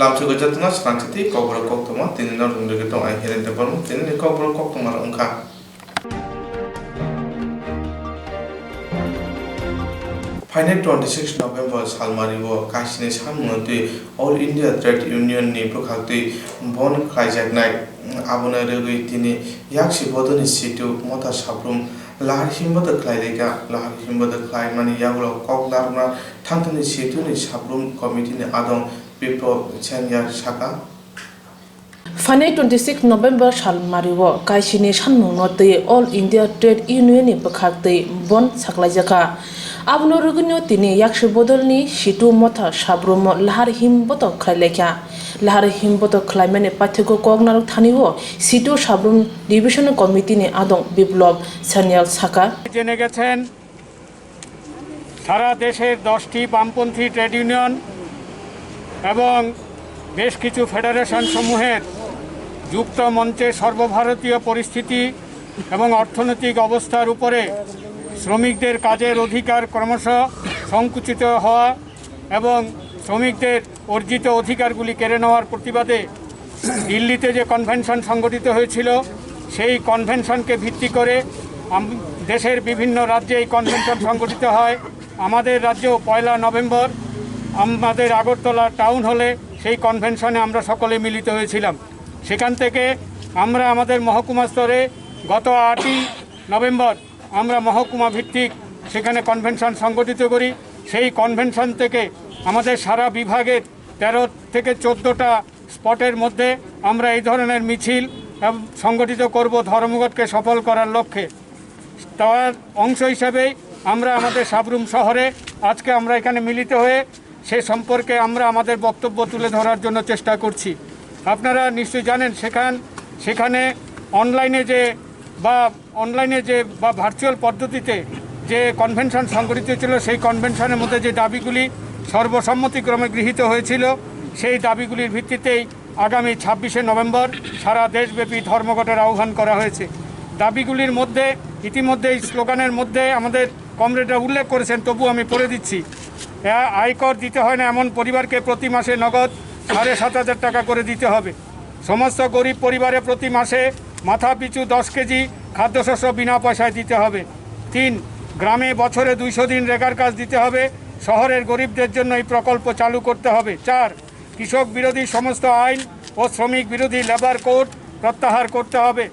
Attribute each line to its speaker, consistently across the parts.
Speaker 1: Lamsu jatna sanchati kobra koktoma tinina rundugi tong ai hirin te parum tinini kobra koktoma ongka. Final 26 November Salmaribo Kashini Samnoti All India Trade Union ni Pukhati Bon Kaijaknai Abuna Regi Tini Yakshi Bodoni Situ Mota Sabrum Lahar Himbada Klaideka Lahar Himbada Klai Mani Yagulo Koklarna Tantani Situ ni Sabrum Committee ni Adong People Chenya Shaka
Speaker 2: Final 26 November Salmaribo Kashini Samnoti All India Trade Union ni Pukhati Bon Saklajaka Abno Rugunyo Tini Yakshi Bodolni Shitu Mota Sabrum Lahar Himboto Klaileka Lahar Himboto Klaimane Patego Kognar Taniwo Situ Sabrum Division Committee ni Adong Biplov Sanyal Saka
Speaker 3: জেনে গেছেন সারা দেশের 10টি বামপন্থী trade union এবং বেশ কিছু federation সমূহের যুক্ত মঞ্চে সর্বভারতীয় পরিস্থিতি এবং অর্থনৈতিক অবস্থার উপরে শ্রমিকদের কাজের অধিকার ক্রমশ সংকুচিত হওয়া এবং শ্রমিকদের অর্জিত অধিকারগুলি কেড়ে নেওয়ার প্রতিবাদে দিল্লিতে যে কনভেনশন সংগঠিত হয়েছিল সেই কনভেনশনকে ভিত্তি করে দেশের বিভিন্ন রাজ্যে এই কনভেনশন সংগঠিত হয়। আমাদের রাজ্যেও 1 নভেম্বর আমাদের আগরতলা টাউন হলে সেই কনভেনশনে আমরা সকলে মিলিত হয়েছিলাম। সেখান থেকে আমরা আমাদের মহকুমা স্তরে গত 8 নভেম্বর আমরা মহকুমা ভিত্তিক সেখানে কনভেনশন সংগঠিত করি। সেই কনভেনশন থেকে আমাদের সারা বিভাগের 13 থেকে 14টা স্পটের মধ্যে আমরা এই ধরনের মিছিল সংগঠিত করব ধর্মঘটকে সফল করার লক্ষ্যে। তার অংশ হিসাবেই আমরা আমাদের সাবরুম শহরে আজকে আমরা এখানে মিলিত হয়ে সে সম্পর্কে আমরা আমাদের বক্তব্য তুলে ধরার জন্য চেষ্টা করছি। আপনারা নিশ্চয়ই জানেন সেখানে অনলাইনে যে ভার্চুয়াল পদ্ধতিতে যে কনভেনশন সংগঠিত ছিল সেই কনভেনশনের মধ্যে যে দাবিগুলি সর্বসম্মতিক্রমে গৃহীত হয়েছিল সেই দাবিগুলির ভিত্তিতেই আগামী 26 নভেম্বর সারা দেশব্যাপী ধর্মঘটের আহ্বান করা হয়েছে। দাবিগুলির মধ্যে ইতিমধ্যে এই স্লোগানের মধ্যে আমাদের কমরেডরা উল্লেখ করেছেন, তবু আমি পড়ে দিচ্ছি। আয়কর দিতে হয় না এমন পরিবারকে প্রতি মাসে নগদ 7,500 টাকা করে দিতে হবে। সমস্ত গরিব পরিবারে প্রতি মাসে মাথা পিছু 10 কেজি খাদ্যশস্য বিনা পয়সায় দিতে হবে। 3 গ্রামে বছরে 200 দিন রেগার কাজ দিতে হবে। শহরের গরিবদের জন্য এই প্রকল্প চালু করতে হবে। 4 কৃষক বিরোধী সমস্ত আইন ও শ্রমিক বিরোধী লেবার কোড প্রত্যাহার করতে হবে।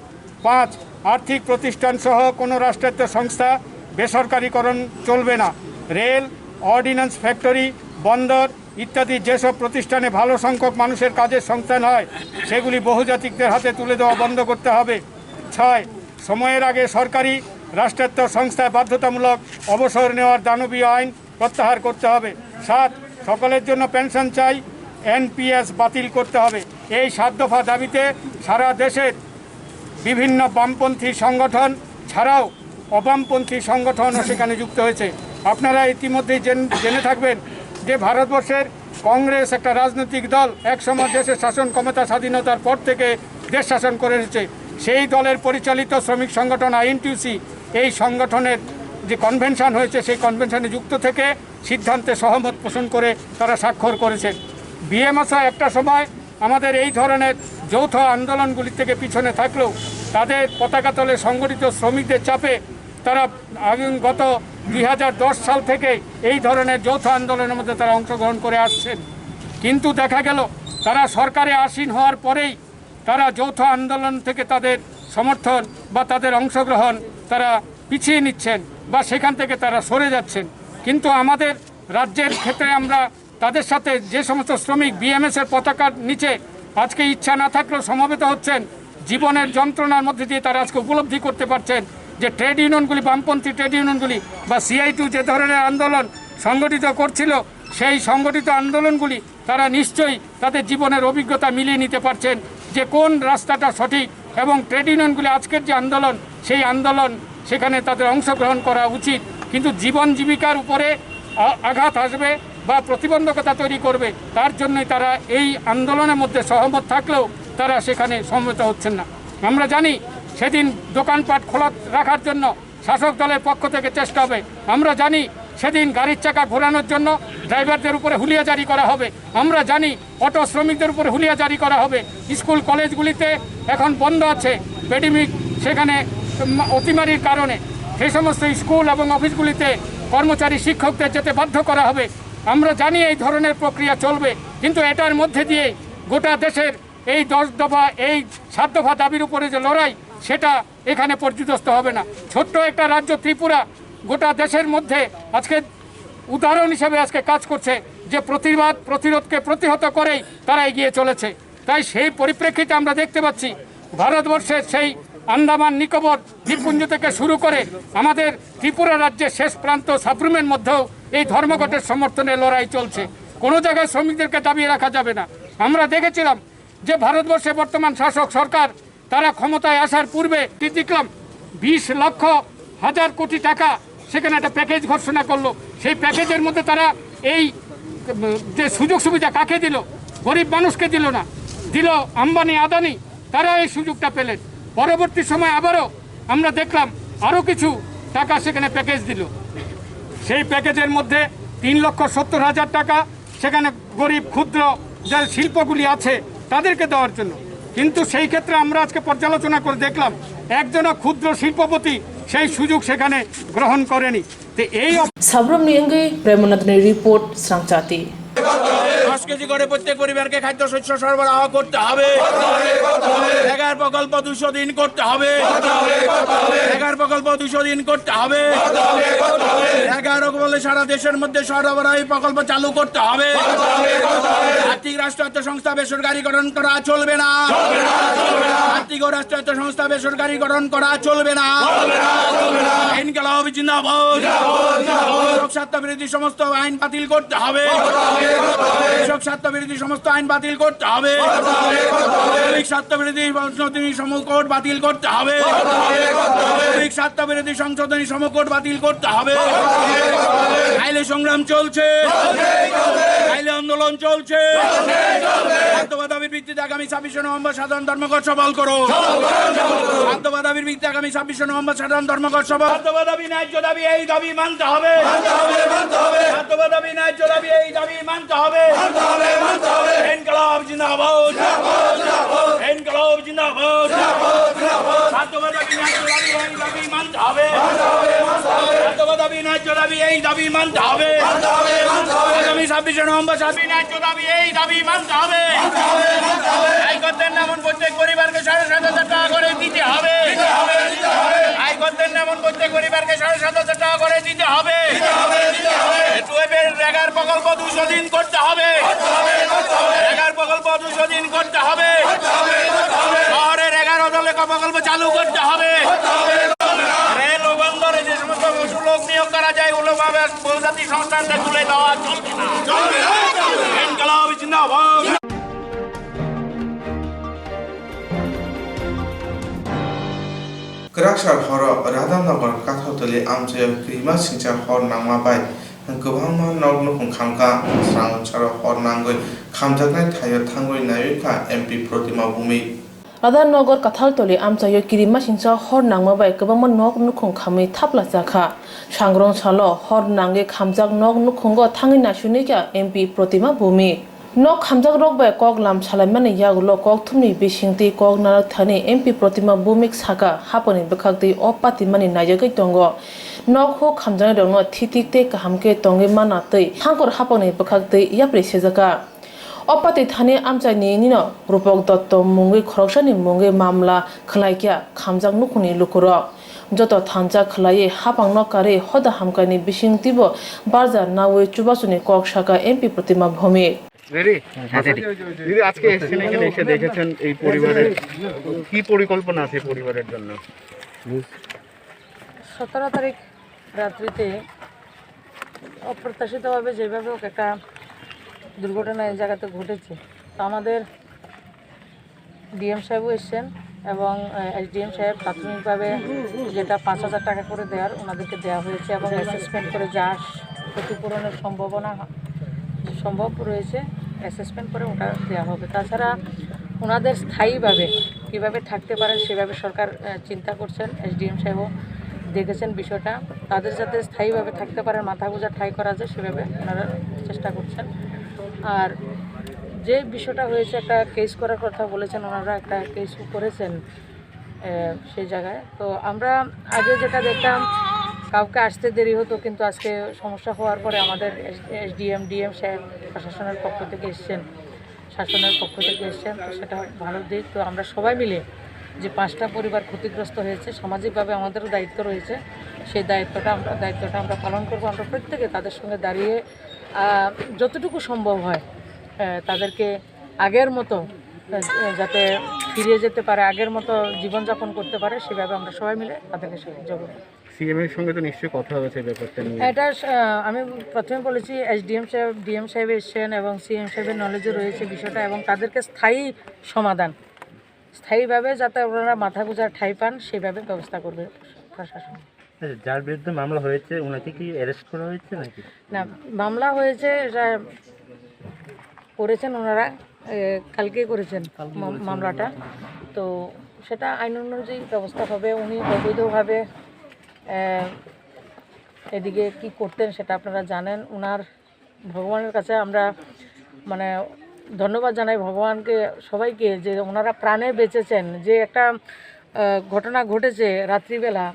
Speaker 3: 5 আর্থিক প্রতিষ্ঠান সহ কোনো রাষ্ট্রায়ত্ত সংস্থা বেসরকারীকরণ চলবে না। রেল, অর্ডিন্যান্স ফ্যাক্টরি, বন্দর ইত্যাদি যেসব প্রতিষ্ঠানে ভালো সংখ্যক মানুষের কাজের সংস্থান হয় সেগুলি বহুজাতিকদের হাতে তুলে দেওয়া বন্ধ করতে হবে। 6 সময়ের আগে সরকারি রাষ্ট্রায়ত্ত সংস্থায় বাধ্যতামূলক অবসর নেওয়ার দানবীয় আইন প্রত্যাহার করতে হবে। 7 সকলের জন্য পেনশন চাই, এনপিএস বাতিল করতে হবে। এই 7 দফা দাবিতে সারা দেশের বিভিন্ন বামপন্থী সংগঠন ছাড়াও অবামপন্থী সংগঠনও সেখানে যুক্ত হয়েছে। আপনারা ইতিমধ্যেই জেনে থাকবেন যে ভারতবর্ষের কংগ্রেস একটা রাজনৈতিক দল একসময় দেশের শাসন ক্ষমতা স্বাধীনতার পর থেকে দেশ শাসন করে এসেছে। সেই দলের পরিচালিত শ্রমিক সংগঠন আইএনটিইউসি এই সংগঠনের যে কনভেনশন হয়েছে সেই কনভেনশনে যুক্ত থেকে সিদ্ধান্তে সহমত পোষণ করে তারা স্বাক্ষর করেছেন। বিএমএসও একটা সময় আমাদের এই ধরনের যৌথ আন্দোলনগুলি থেকে পিছনে থাকলেও তাদের পতাকা তলে সংগঠিত শ্রমিকদের চাপে তারা গত 2010 সাল থেকে এই ধরনের যৌথ আন্দোলনের মধ্যে তারা অংশগ্রহণ করে আসছেন। কিন্তু দেখা গেল তারা সরকারে আসীন হওয়ার পরেই তারা যৌথ আন্দোলন থেকে তাদের সমর্থন বা তাদের অংশগ্রহণ তারা পিছিয়ে নিচ্ছেন বা সেখান থেকে তারা সরে যাচ্ছেন। কিন্তু আমাদের রাজ্যের ক্ষেত্রে আমরা তাদের সাথে যে সমস্ত শ্রমিক বিএমএসের পতাকার নিচে আজকে ইচ্ছা না থাকলেও সমবেত হচ্ছেন, জীবনের যন্ত্রণার মধ্যে দিয়ে তারা আজকে উপলব্ধি করতে পারছেন যে ট্রেড ইউনিয়নগুলি বামপন্থী ট্রেড ইউনিয়নগুলি বা CI2 যে ধরনের আন্দোলন সংগঠিত করছিল সেই সংগঠিত আন্দোলনগুলি তারা নিশ্চয়ই তাদের জীবনের অভিজ্ঞতা মিলিয়ে নিতে পারছেন যে কোন রাস্তাটা সঠিক এবং ট্রেড ইউনিয়নগুলি আজকের যে আন্দোলন সেই আন্দোলন সেখানে তাদের অংশগ্রহণ করা উচিত। কিন্তু জীবন জীবিকার উপরে আঘাত আসবে বা প্রতিবন্ধকতা তৈরি করবে তার জন্যই তারা এই আন্দোলনের মধ্যে সহমত থাকলেও তারা সেখানে সমবেত হচ্ছেন না। আমরা জানি সেদিন দোকানপাট খোলা রাখার জন্য শাসক দলের পক্ষ থেকে চেষ্টা হবে। আমরা জানি সেদিন গাড়ির চাকা ঘোরানোর জন্য ড্রাইভারদের উপরে হুলিয়া জারি করা হবে। আমরা জানি অটো শ্রমিকদের উপরে হুলিয়া জারি করা হবে। স্কুল কলেজগুলিতে এখন বন্ধ আছে পেন্ডেমিক, সেখানে অতিমারির কারণে সেই সমস্ত স্কুল এবং অফিসগুলিতে কর্মচারী শিক্ষকদের যেতে বাধ্য করা হবে। আমরা জানি এই ধরনের প্রক্রিয়া চলবে, কিন্তু এটার মধ্যে দিয়ে গোটা দেশের এই 10 দফা এই 7 দফা দাবির উপরে যে লড়াই, সেটা এখানে পর্যুদস্ত হবে না। ছোট্ট একটা রাজ্য ত্রিপুরা গোটা দেশের মধ্যে আজকে উদাহরণ হিসেবে আজকে কাজ করছে, যে প্রতিবাদ প্রতিরোধকে প্রতিহত করেই তারা এগিয়ে চলেছে। তাই সেই পরিপ্রেক্ষিতে আমরা দেখতে পাচ্ছি ভারতবর্ষের সেই আন্দামান নিকোবর দ্বীপপুঞ্জ থেকে শুরু করে আমাদের ত্রিপুরা রাজ্যের শেষ প্রান্ত সাবরুমের মধ্যেও এই ধর্মঘটের সমর্থনে লড়াই চলছে। কোনো জায়গায় শ্রমিকদেরকে দাবিয়ে রাখা যাবে না। আমরা দেখেছিলাম যে ভারতবর্ষে বর্তমান শাসক সরকার তারা ক্ষমতায় আসার পূর্বে দেখলাম 20 লক্ষ হাজার কোটি টাকা সেখানে একটা প্যাকেজ ঘোষণা করলো। সেই প্যাকেজের মধ্যে তারা এই যে সুযোগ সুবিধা কাকে দিল? গরিব মানুষকে দিল না, দিল আম্বানি আদানি, তারা এই সুযোগটা পেলেন। পরবর্তী সময় আবারও আমরা দেখলাম আরও কিছু টাকা সেখানে প্যাকেজ দিল। সেই প্যাকেজের মধ্যে 3,70,000 টাকা সেখানে গরিব ক্ষুদ্র যে শিল্পগুলি আছে তাদেরকে দেওয়ার জন্য। কিন্তু সেই ক্ষেত্রে আমরা আজকে পর্যালোচনা করে দেখলাম একজনও ক্ষুদ্র শিল্পপতি সেই সুযোগ সেখানে গ্রহণ করেনি। তো এই
Speaker 2: সাবরুম নিয়ঙ্গে প্রেমনাথনের রিপোর্ট সাংচাতি।
Speaker 4: 10 কেজি করে প্রত্যেক পরিবারকে খাদ্য শস্য সরবরাহ করতে হবে। এগার প্রকল্প 200 দিন করতে হবে। এগার প্রকল্প 200 দিন করতে হবে। 11 বলে সারা দেশের মধ্যে সরবরাহী প্রকল্প চালু করতে হবে। আর্থিক রাষ্ট্রায়ত্ত সংস্থা বেসরকারীকরণ করা চলবে না। আর্থিক ও রাষ্ট্রায়ত্ত সংস্থা বেসরকারীকরণ করা চলবে না। ইনকিলাব জিন্দাবাদ। কৃষক স্বার্থ বিরোধী সমস্ত আইন বাতিল করতে হবে। কৃষক স্বার্থ বিরোধী সমস্ত আইন বাতিল করতে হবে। শ্রমিক স্বার্থ বিরোধী সংশোধনী সমকোড বাতিল করতে হবে। শ্রমিক স্বার্থ বিরোধী সংশোধনী সমকোড বাতিল করতে হবে। আইলে সংগ্রাম চলছে, আইলে আন্দোলন চলছে। দাবির ভিত্তিতে আগামী 26 নভেম্বর সাধারণ ধর্মঘট সফল করো। দাবির ভিত্তিতে আগামী 26 নভেম্বর সাধারণ ধর্মঘট সফল। দাবি ন্যায্য দাবি, এই দাবি মানতে হবে। দাবি ন্যায্য দাবি, এই দাবি মানতে হবে। ইনকিলাব জিন্দাবাদ। ইনকিলাব জিন্দাবাদ। দাবি ন্যায্য দাবি, এই দাবি মানতে হবে। দাবি ন্যায্য দাবি, এই দাবি মানতে হবে। আগামী 26 নভেম্বর ন্যায্য দাবি, এই দাবি মানতে হবে। আয় করতেন এমন প্রত্যেক পরিবারকে 7,500 টাকা করে দিতে হবে। আয় করতেন এমন প্রত্যেক পরিবারকে 7,500 টাকা করে দিতে হবে। এগার প্রকল্প 200 দিন করতে হবে। এগার প্রকল্প 200 দিন করতে হবে। শহরের 11 দলে প্রকল্প চালু করতে হবে। রেল ও বন্দরে যে সমস্ত লোক নিয়োগ করা যায় ওগুলো বহুজাতিক সংস্থানটা তুলে দেওয়া চলবে না। ইনকিলাব জিন্দাবাদ।
Speaker 1: Krakshar horo Radhamnagar Kathautali Amche Krima Singcha hor nangmabai Gobangma Nognukhung Khamka Srangcharo hor nangoi Khamjaknai Thayo Thangoi Nayuka MP Protima Bhumi
Speaker 2: Radhanagar কাথালতলি আমচায় কিরিমা সিংসা হর নাংমাবাই গোবাংমা নগ নুখুং খামৈ থাপলা জাখা সাংগ্রং সাল হর নাঙ্গে খামজাক নগ নুখুঙ্গ থাঙি নাসুনিকা এমপি প্রতিমা ভূমি নগ খামজাক রকবাই কক লাম সালাইমানে ইয়াগুলো কক থুমনি বিসিংতি কক নারক থানি এমপি প্রতিমা ভূমিক সাকা হাপনি বখাকতি অ পাতিমানি নাইজাগৈ দঙ্গ নগ হো খামজাং দङ থিতিকতে কাহামকে তঙ্গে মানা তৈ হাঙ্কর হাপনি বখাকতি ইয়াপ্রে সেজাকা অপাতে থানে আমচাইনি নিনো রূপক দত্ত মুঙ্গৈ খরকসানি মুঙ্গৈ মামলা খলাইকিয়া খামজাক নুখুনি লুকুর যত থানজা খলাইয়ে হাপাং নকারে হদা হামকানি বিসিংতিব বারজা নাওয়ে চুবাসুনি কক শাখা এমপি প্রতিমা ভূমি
Speaker 5: দিদি আজকে এসেছেন এখানে এসে দেখেছেন এই পরিবারের কি পরিকল্পনা আছে পরিবারের জন্য?
Speaker 6: 17 তারিখ রাত্রিতে অপ্রত্যাশিতভাবে যেভাবে একটা দুর্ঘটনা এই জায়গাতে ঘটেছে, তো আমাদের ডিএম সাহেবও এসছেন এবং এসডিএম সাহেব প্রাথমিকভাবে যেটা 5,000 টাকা করে দেওয়ার ওনাদেরকে দেওয়া হয়েছে এবং অ্যাসেসমেন্ট করে যা ক্ষতিপূরণের সম্ভাবনা সম্ভব রয়েছে অ্যাসেসমেন্ট করে ওটা দেওয়া হবে। তাছাড়া ওনাদের স্থায়ীভাবে কীভাবে থাকতে পারেন সেভাবে সরকার চিন্তা করছেন, এসডিএম সাহেবও দেখেছেন বিষয়টা, তাদের যাতে স্থায়ীভাবে থাকতে পারে, মাথা গোঁজা ঠাঁই করা যায় সেভাবে ওনারা চেষ্টা করছেন। আর যে বিষয়টা হয়েছে, একটা কেস করার কথা বলেছেন ওনারা, একটা কেস করেছেন সেই জায়গায়। তো আমরা আগে যেটা দেখতাম কাউকে আসতে দেরি হতো, কিন্তু আজকে সমস্যা হওয়ার পরে আমাদের এসডিএম ডিএম সাহেব প্রশাসনের পক্ষ থেকে এসছেন, শাসনের পক্ষ থেকে এসছেন, তো সেটা ভালো দিক। তো আমরা সবাই মিলে যে 5টা পরিবার ক্ষতিগ্রস্ত হয়েছে, সামাজিকভাবে আমাদেরও দায়িত্ব রয়েছে, সেই দায়িত্বটা আমরা পালন করবো। আমরা প্রত্যেকে তাদের সঙ্গে দাঁড়িয়ে যতটুকু সম্ভব হয় তাদেরকে আগের মতো যাতে ফিরে যেতে পারে, আগের মতো জীবনযাপন করতে পারে, সেভাবে আমরা সবাই মিলে তাদেরকে সাহায্য করব।
Speaker 5: সিএম এর সঙ্গে তো নিশ্চয়ই কথা হয়েছে ব্যাপারটা নিয়ে।
Speaker 6: এটা আমি প্রথমে বলেছি, এসডিএম সাহেব ডিএম সাহেব এসছেন এবং সিএম সাহেবের নলেজে রয়েছে বিষয়টা, এবং তাদেরকে স্থায়ী সমাধান, স্থায়ীভাবে যাতে ওনারা মাথা গোঁজার ঠাঁই পান সেভাবে ব্যবস্থা করবে প্রশাসন।
Speaker 5: যার বিরুদ্ধে মামলা হয়েছে ওনাকে কি অ্যারেস্ট করা হয়েছে নাকি?
Speaker 6: না, মামলা হয়েছে, এটা করেছেন ওনারা, কালকেই করেছেন মামলাটা। তো সেটা আইন অনুযায়ী ব্যবস্থা হবে। উনি অবৈধভাবে এদিকে কি করতেন সেটা আপনারা জানেন। ওনার ভগবানের কাছে আমরা মানে ধন্যবাদ জানাই ভগবানকে, সবাইকে, যে ওনারা প্রাণে বেঁচেছেন। যে একটা ঘটনা ঘটেছে রাত্রিবেলা,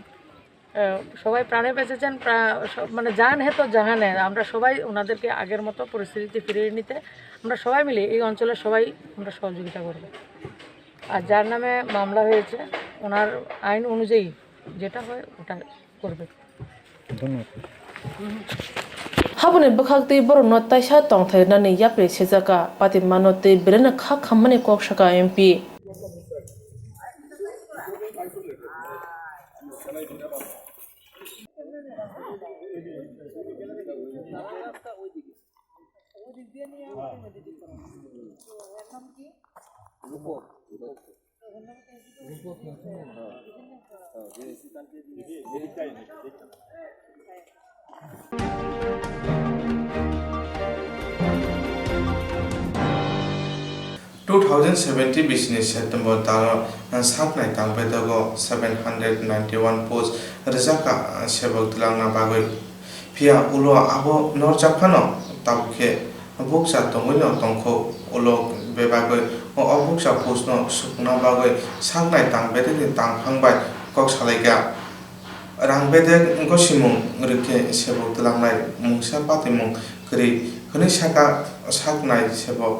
Speaker 6: সবাই প্রাণে বেঁচেছেন, মানে জান হে তো জাহানে। আমরা সবাই ওনাদেরকে আগের মতো পরিস্থিতিতে ফিরিয়ে নিতে আমরা সবাই মিলে এই অঞ্চলের সবাই আমরা সহযোগিতা করব। আর যার নামে মামলা হয়েছে ওনার আইন অনুযায়ী যেটা হয় ওটা করবে।
Speaker 5: ধন্যবাদ।
Speaker 2: হাবনে বখাকতে বড় নতাইসা তংথাইনানি ইয়াপ্রে সেজাকা পাতি মানতে বেরেনা খা খামনে ককসাকা এমপি
Speaker 1: बिसनि सेप्टेम्बर तार सातनाय तांबेदगो 791 पोस्ट रजाका सेबक तलांना बागै फिया उलो आबो नरजाफानो ताबखे बुकसा तंगैनो तंखौ उलो बेबागै ओ बुकसा पोस्टनो सुकना बागै सातनाय तांबेदनि तांफांबाय कक सालायगा रांबेदे गसिमुं रखे सेबक तलांनाय मुंसा पातिमुं करि खनै साका सातनाय सेबक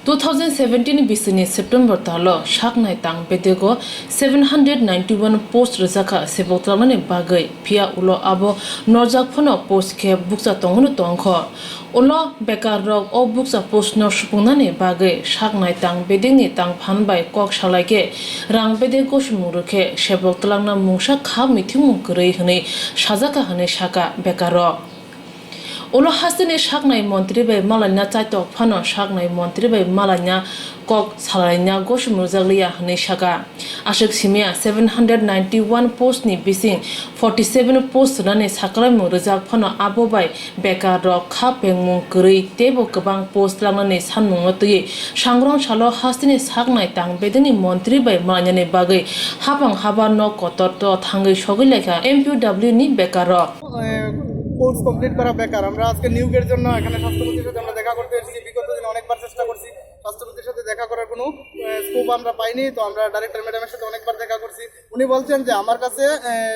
Speaker 2: 2017 bisini September talo shaknai tang bedego 791 post rezaka sebotlamane bagai pia ulo abo norjak phono post ke buksa tongunu tongkho ulo bekar rok o buksa post no supungnani bagai shaknai tang bedingni tang phanbai kok salaike rang bedego smurukhe sebotlamna mungsa kha mithimu grei hne sajaka hne shaka bekaro Olo hasene shaknai montri bai malanya chaitok phano shaknai montri bai malanya kok salainya goshmurjaglia hne shaka ashik simia 791 post ni bising 47 post rane saklai murjak phano abo bai bekar rok kha pengmung grei tebo gobang post langnani sanmung tui sangrong salo hasene shaknai tang bedeni montri bai malanya ne bagai habang habar no kotor to thangai sogoi lekha MPW ni bekar rok
Speaker 7: course complete করা বেকার। আমরা আজকে নিয়োগের জন্য এখানে স্বাস্থ্যমন্ত্রীর সাথে আমরা দেখা করতে এসেছি। বিগত দিনে অনেকবার চেষ্টা করছি, স্বাস্থ্যমন্ত্রীর সাথে দেখা করার কোনো স্কোপ আমরা পাইনি। তো আমরা ডাইরেক্টর ম্যাডামের সাথে অনেকবার দেখা করছি। উনি বলছেন যে আমার কাছে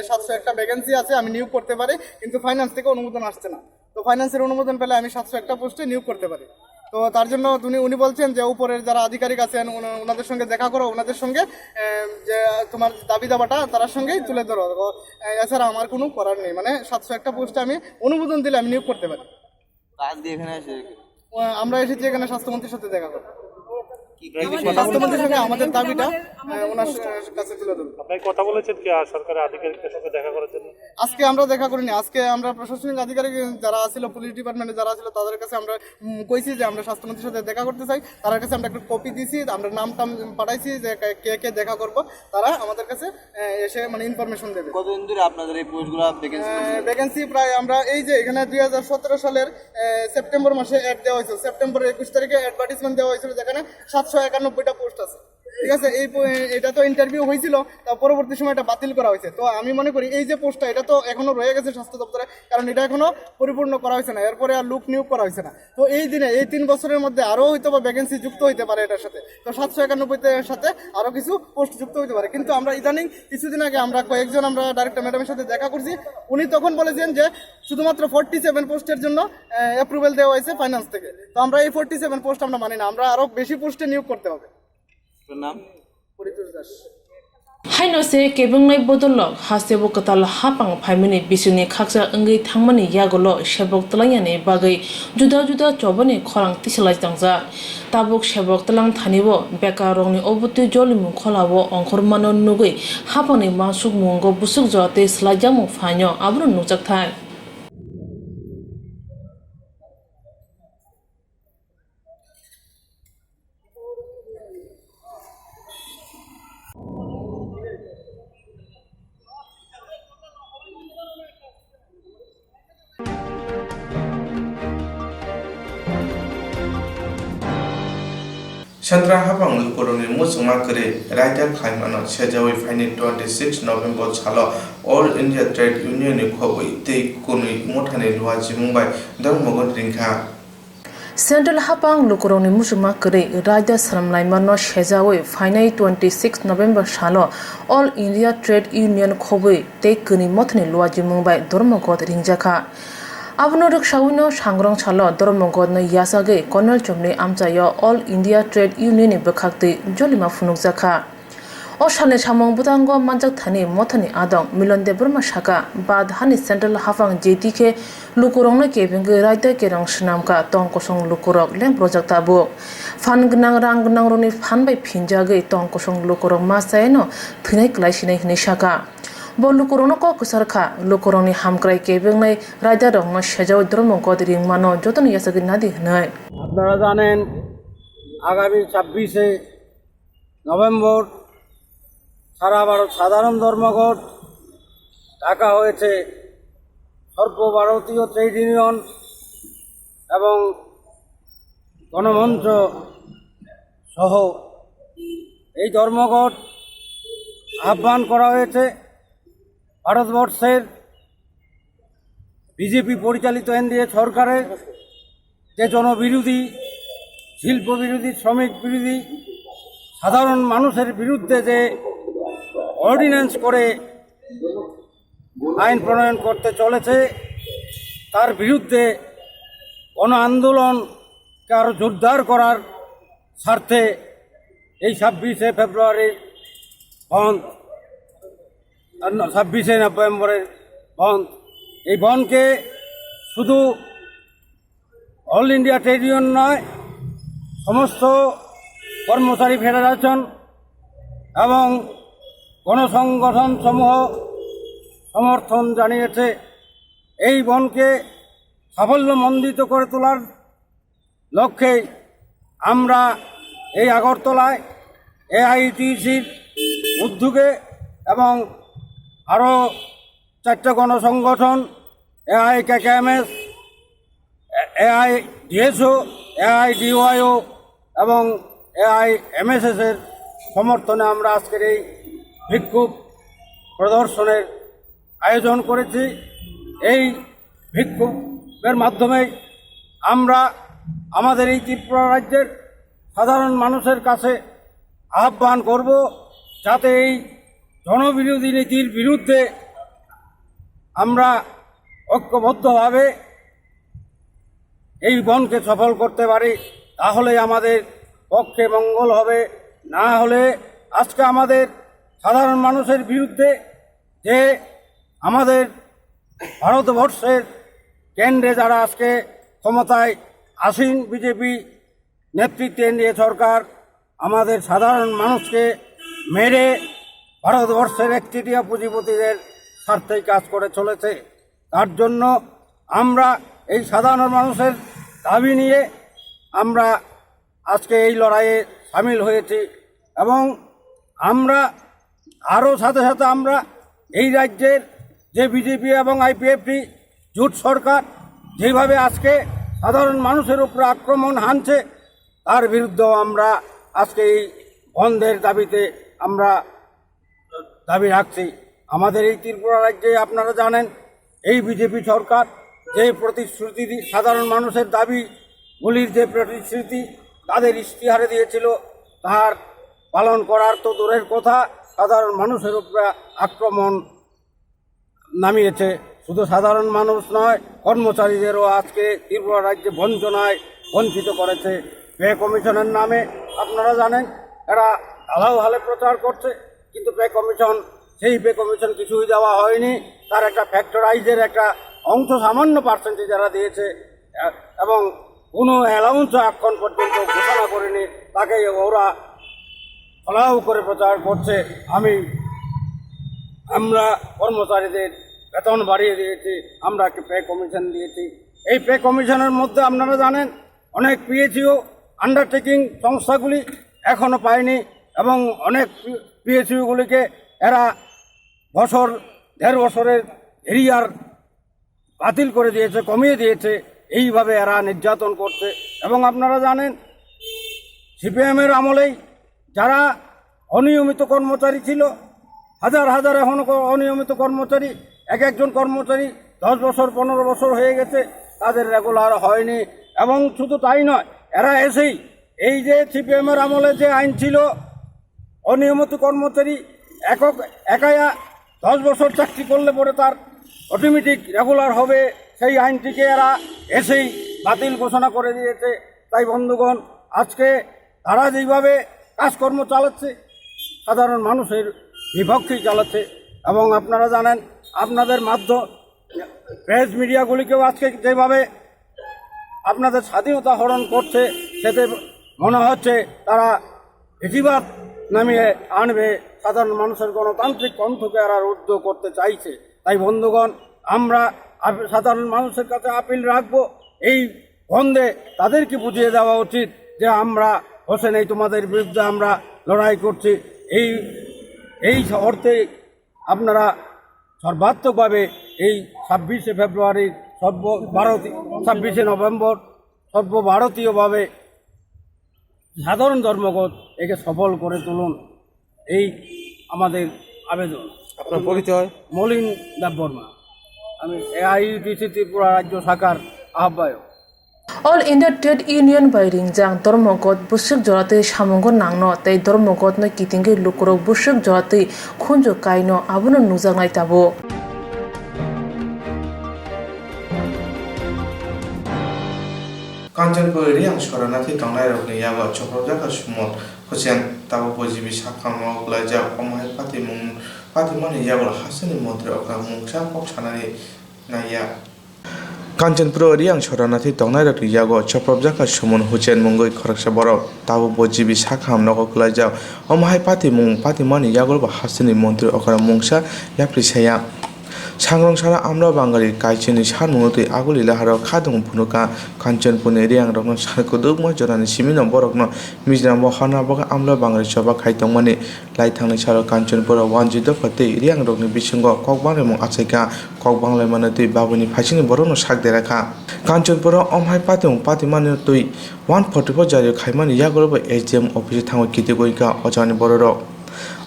Speaker 7: 701টা ভ্যাকেন্সি আছে, আমি নিয়োগ করতে পারি, কিন্তু ফাইন্যান্স থেকে অনুমোদন আসছে না। তো ফাইন্যান্সের অনুমোদন পেলে আমি 701টা পোস্টে নিয়োগ করতে পারি। তো তার জন্য উনি বলছেন যে উপরের যারা আধিকারিক আছেন ওনাদের সঙ্গে দেখা করো, ওনাদের সঙ্গে যে তোমার দাবি দাবাটা তার সঙ্গেই তুলে ধরো। এছাড়া আমার কোনো করার নেই, মানে 701টা পোস্টে আমি অনুমোদন দিলে আমি নিয়োগ করতে পারি। আমরা এসেছি এখানে স্বাস্থ্যমন্ত্রীর সাথে দেখা করো, স্বাস্থ্যমন্ত্রীর সঙ্গে আমাদের দাবিটা ওনার কাছে তুলে ধরবো।
Speaker 8: আপনারা কথা বলেছেন কি সরকারি আধিকারিকদের সাথে দেখা করার জন্য?
Speaker 7: আজকে আমরা দেখা করিনি। আজকে আমরা প্রশাসনিক আধিকারিক যারা ছিল, পুলিশ ডিপার্টমেন্টে যারা ছিল, তাদের কাছে আমরা কইছি যে আমরা স্বাস্থ্যমন্ত্রীর সাথে দেখা করতে চাই। তার কাছে আমরা একটা কপি দিয়েছি, আমরা নাম টাম পাঠাইছি যে কে কে দেখা করবো, তারা আমাদের কাছে এসে মানে ইনফরমেশন দেবে।
Speaker 9: কতদিন ধরে আপনাদের এই পোস্টগুলো
Speaker 7: ভ্যাকেন্সি প্রায় আমরা এই যে এখানে 2017 সালের সেপ্টেম্বর মাসে অ্যাড দেওয়া হয়েছিল। সেপ্টেম্বর 21 তারিখে অ্যাডভার্টিসমেন্ট দেওয়া হয়েছিল, যেখানে 791টা পোস্ট আছে। ঠিক আছে। এটা তো ইন্টারভিউ হয়েছিল, তা পরবর্তী সময় এটা বাতিল করা হয়েছে। তো আমি মনে করি এই যে পোস্টটা, এটা তো এখনো রয়ে গেছে স্বাস্থ্য দপ্তরে, কারণ এটা এখনো পরিপূর্ণ করা হয়েছে না, এরপরে আর লোক নিয়োগ করা হয়েছে না। তো এই দিনে এই 3 বছরের মধ্যে আরও হয়তো বা ভ্যাকেন্সি যুক্ত হইতে পারে এটার সাথে, তো 791 সাথে আরও কিছু পোস্ট যুক্ত হইতে পারে। কিন্তু আমরা ইদানিং কিছুদিন আগে আমরা কয়েকজন আমরা ডাইরেক্টর ম্যাডামের সাথে দেখা করছি, উনি তখন বলেছেন যে শুধুমাত্র 47 পোস্টের জন্য অ্যাপ্রুভেল দেওয়া হয়েছে ফাইন্যান্স থেকে। তো আমরা এই 47 পোস্ট আমরা মানি না, আমরা আরও বেশি পোস্টে নিয়োগ করতে হবে। Paritosh Das.
Speaker 2: Haino se kebungnai bodolok hasebo katal hapang phaimini bisuni khaksa angai thangmani yagolo shebok tlangyani bagai juda juda chobani kholang tisalai tangja tabuk shebok tlang thanibo bekarongni obuti jolimu kholabo ongkhormano nugui hapani masuk mungo busuk jote slajamu phanyo abru nujak thai
Speaker 1: Chandra Habang Lukoroni Musuma Kare, Raida Kaimano, Sejawi Fine 26 November Salo, All India Trade Union Kowi, Te Kuni, Motane Luaji Mumbai, Dormogot Rinka.
Speaker 2: Central Hapang Lukoroni Musuma Kare, Raida Saramlaimano, Sejawi Fine 26 November Salo, All India Trade Union Kowi, Te Kuni Motane Luaji Mumbai, Dormogot Rinjaka. Abnoruk Shawino Shangrong Chalo, Dormogodno Yasage, Colonel Chomni Amchayo, All India Trade Union Bekakti, Jolima Funukzaka. Oshane Chamong Butango Manjak Thani, Motani Adong, Milon de Burma Shaka, Bad Hani Central Hafang JTK, Lukurong Kevin Raida Kerang Shinamka, Tonkosong Lukurok, Lem Project Abu. Fan Gnang Rang Gnangroni Fan by Pinjage, Tonkosong Lukurong Masaino, Tinek Lashine Nishaka. Bo Lukurong ko kusarka, Lukurong Hamkrai Kevinglai, Raida Dong, Shajaw Dromo Godring Mano, Joton Yasagi Nadi Hanai.
Speaker 9: আপনারা জানেন আগামী 26শে November সারা ভারত সাধারণ ধর্মঘট ডাকা হয়েছে সর্বভারতীয় trade union এবং গণমঞ্চ সহ এই ধর্মঘট আহ্বান করা হয়েছে ভারতবর্ষের বিজেপি পরিচালিত এনডিএ সরকারের যে জনবিরোধী, শিল্প বিরোধী, শ্রমিক বিরোধী, সাধারণ মানুষের বিরুদ্ধে যে অর্ডিন্যান্স করে আইন প্রণয়ন করতে চলেছে, তার বিরুদ্ধে গণ আন্দোলনকে আরও জোরদার করার স্বার্থে এই 26শে ফেব্রুয়ারির বন্ধ, 26শে নভেম্বরের বন্ধ, এই বন্ধকে শুধু অল ইন্ডিয়া ট্রেড ইউনিয়ন নয়, সমস্ত কর্মচারী ফেডারেশন এবং গণসংগঠন সমূহ সমর্থন জানিয়েছে। এই বনকে সাফল্যমণ্ডিত করে তোলার লক্ষ্যে আমরা এই আগরতলায় এআইটিসির উদ্যোগে এবং আরও 4টে গণসংগঠন এআইকেকেএমএস, এআইডিএসও, এআইডিওয়াইও এবং এআইএমএসএসের সমর্থনে আমরা আজকের এই বিক্ষোভ প্রদর্শনের আয়োজন করেছি। এই বিক্ষোভের মাধ্যমে আমরা আমাদের এই ত্রিপুরা রাজ্যের সাধারণ মানুষের কাছে আহ্বান করব, যাতে এই জনবিরোধী নীতির বিরুদ্ধে আমরা ঐক্যবদ্ধভাবে এই বনকে সফল করতে পারি। তাহলে আমাদের পক্ষে মঙ্গল হবে। না হলে আজকে আমাদের সাধারণ মানুষের বিরুদ্ধে যে আমাদের ভারতবর্ষের কেন্দ্রে যারা আজকে ক্ষমতায় আসীন বিজেপি নেতৃত্বে এনডিএ সরকার আমাদের সাধারণ মানুষকে মেরে ভারতবর্ষের একচেটিয়া পুঁজিপতিদের স্বার্থেই কাজ করে চলেছে। তার জন্য আমরা এই সাধারণ মানুষের দাবি নিয়ে আমরা আজকে এই লড়াইয়ে সামিল হয়েছি এবং আমরা আরও সাথে সাথে আমরা এই রাজ্যের যে বিজেপি এবং আইপিএফটি জোট সরকার যেভাবে আজকে সাধারণ মানুষের উপর আক্রমণ হানছে, তার বিরুদ্ধেও আমরা আজকে এই বন্ধের দাবিতে আমরা দাবি রাখছি। আমাদের এই ত্রিপুরা রাজ্যে আপনারা জানেন এই বিজেপি সরকার যে প্রতিশ্রুতি সাধারণ মানুষের দাবিগুলির যে প্রতিশ্রুতি তাদের ইশতেহারে দিয়েছিল তার পালন করার তো দূরের কথা, সাধারণ মানুষের উপরে আক্রমণ নামিয়েছে। শুধু সাধারণ মানুষ নয়, কর্মচারীদেরও আজকে ত্রিপুরা রাজ্যে বঞ্চনায় বঞ্চিত করেছে। পে কমিশনের নামে আপনারা জানেন এরা আলাওহালে প্রচার করছে, কিন্তু পে কমিশন সেই পে কমিশন কিছুই দেওয়া হয়নি। তার একটা ফ্যাক্টরাইজের একটা অংশ সামান্য পার্সেন্টেজ যারা দিয়েছে এবং কোনো অ্যালাউন্সও এখন পর্যন্ত ঘোষণা করেনি, তাকে ওরা ফলাও করে প্রচার করছে। আমরা কর্মচারীদের বেতন বাড়িয়ে দিয়েছি, আমরা একটা পে কমিশন দিয়েছি। এই পে কমিশনের মধ্যে আপনারা জানেন অনেক পিএসইউ আন্ডারটেকিং সংস্থাগুলি এখনও পায়নি এবং অনেক পিএসইউগুলিকে এরা দেড় বছরের এরিয়ার বাতিল করে দিয়েছে, কমিয়ে দিয়েছে। এইভাবে এরা নির্যাতন করছে। এবং আপনারা জানেন সিপিএমের আমলেই যারা অনিয়মিত কর্মচারী ছিল, হাজার হাজার এখনও অনিয়মিত কর্মচারী, একজন কর্মচারী 10 বছর 15 বছর হয়ে গেছে, তাদের রেগুলার হয়নি। এবং শুধু তাই নয়, এরা এসেই এই যে সিপিএমের আমলে যে আইন ছিল অনিয়মিত কর্মচারী একায়া 10 বছর চাকরি করলে পরে তার অটোমেটিক রেগুলার হবে, সেই আইনটিকে এরা এসেই বাতিল ঘোষণা করে দিয়েছে। তাই বন্ধুগণ, আজকে তারা যেইভাবে কাজকর্ম চালাচ্ছে সাধারণ মানুষের বিপক্ষেই চালাচ্ছে। এবং আপনারা জানেন আপনাদের প্রেস মিডিয়াগুলিকেও আজকে যেভাবে আপনাদের স্বাধীনতা হরণ করছে, সেতে মনে হচ্ছে তারা বেশিরভাগ নামিয়ে আনবে, সাধারণ মানুষের গণতান্ত্রিক কণ্ঠকে এরা রুদ্ধ করতে চাইছে। তাই বন্ধুগণ, আমরা সাধারণ মানুষের কাছে আপিল রাখবো, এই বন্ধে তাদেরকে বুঝিয়ে দেওয়া উচিত যে আমরা হোসেন এই তোমাদের বিরুদ্ধে আমরা লড়াই করছি। এই অর্থে আপনারা সর্বাত্মকভাবে এই 26শে ফেব্রুয়ারির 26শে নভেম্বর সর্বভারতীয়ভাবে সাধারণ ধর্মঘট একে সফল করে তুলুন, এই আমাদের আবেদন।
Speaker 5: আপনার পরিচয়?
Speaker 9: মলিন দেববর্মা, আমি AIUTC ত্রিপুরা রাজ্য শাখার আহ্বায়ক।
Speaker 2: অল ইন্ডিয়া ট্রেড ইউনিয়ন বাই রিংজাং ধর্মঘট বুসুক জড়াতে সামঙ্গ নাংনো তাই ধর্মঘট নয় কিতিঙ্গে লুকুরক বুসুক জড়াতে খুঞ্জ কাইনো আবুনো নুজাংনাই তাবো।
Speaker 1: কাঞ্চনপুর রিয়াং শরণার্থী টংনাই রকনি ইয়াগো চক্রজাকা সুমন হোসেন তাবো বজিবি সাখাম মগলাজা অমহাই পাতিমনি ইয়াগো হাসিনি মন্ত্রী অকা মুংসা পকসানানি নাইয়া কাঞ্চনপুর রিয়াং শরণার্থী টংনাই রকনি ইয়াগো চক্রজাকা সুমন হোসেন মুঙ্গই খরকসা বড় তাবো বজিবি সাখাম নগলাজা অমহাই পাতিমনি ইয়াগো হাসিনি মন্ত্রী অকা মুংসা ইয়াপ্রিসায়া सांग्रांसारा आमरा बांगाली काइचिनि सानमुनोतै आगुलि लाहाराव खादं फुनुका कांचनपुरनि रियां रकनो सारकुदुकमा जरानि सिमिनो बरकनो मिजरामो हनाबगा आमरा बांगाली सभा खाइतंमानि लाइथांनि सारो कांचनपुराव वानजिद फते रियां रकनि बिसंगो ककबांलायमु आसाइका ककबांलायमानोतै बाबुनि फाइसिनि बरकनो साकदेराखा कांचनपुराव अमहाय पातिमानि तै 144 जारि खाइमानि यागरबो एसडिएम अफिस थांगो कितिगयका अजानि बररो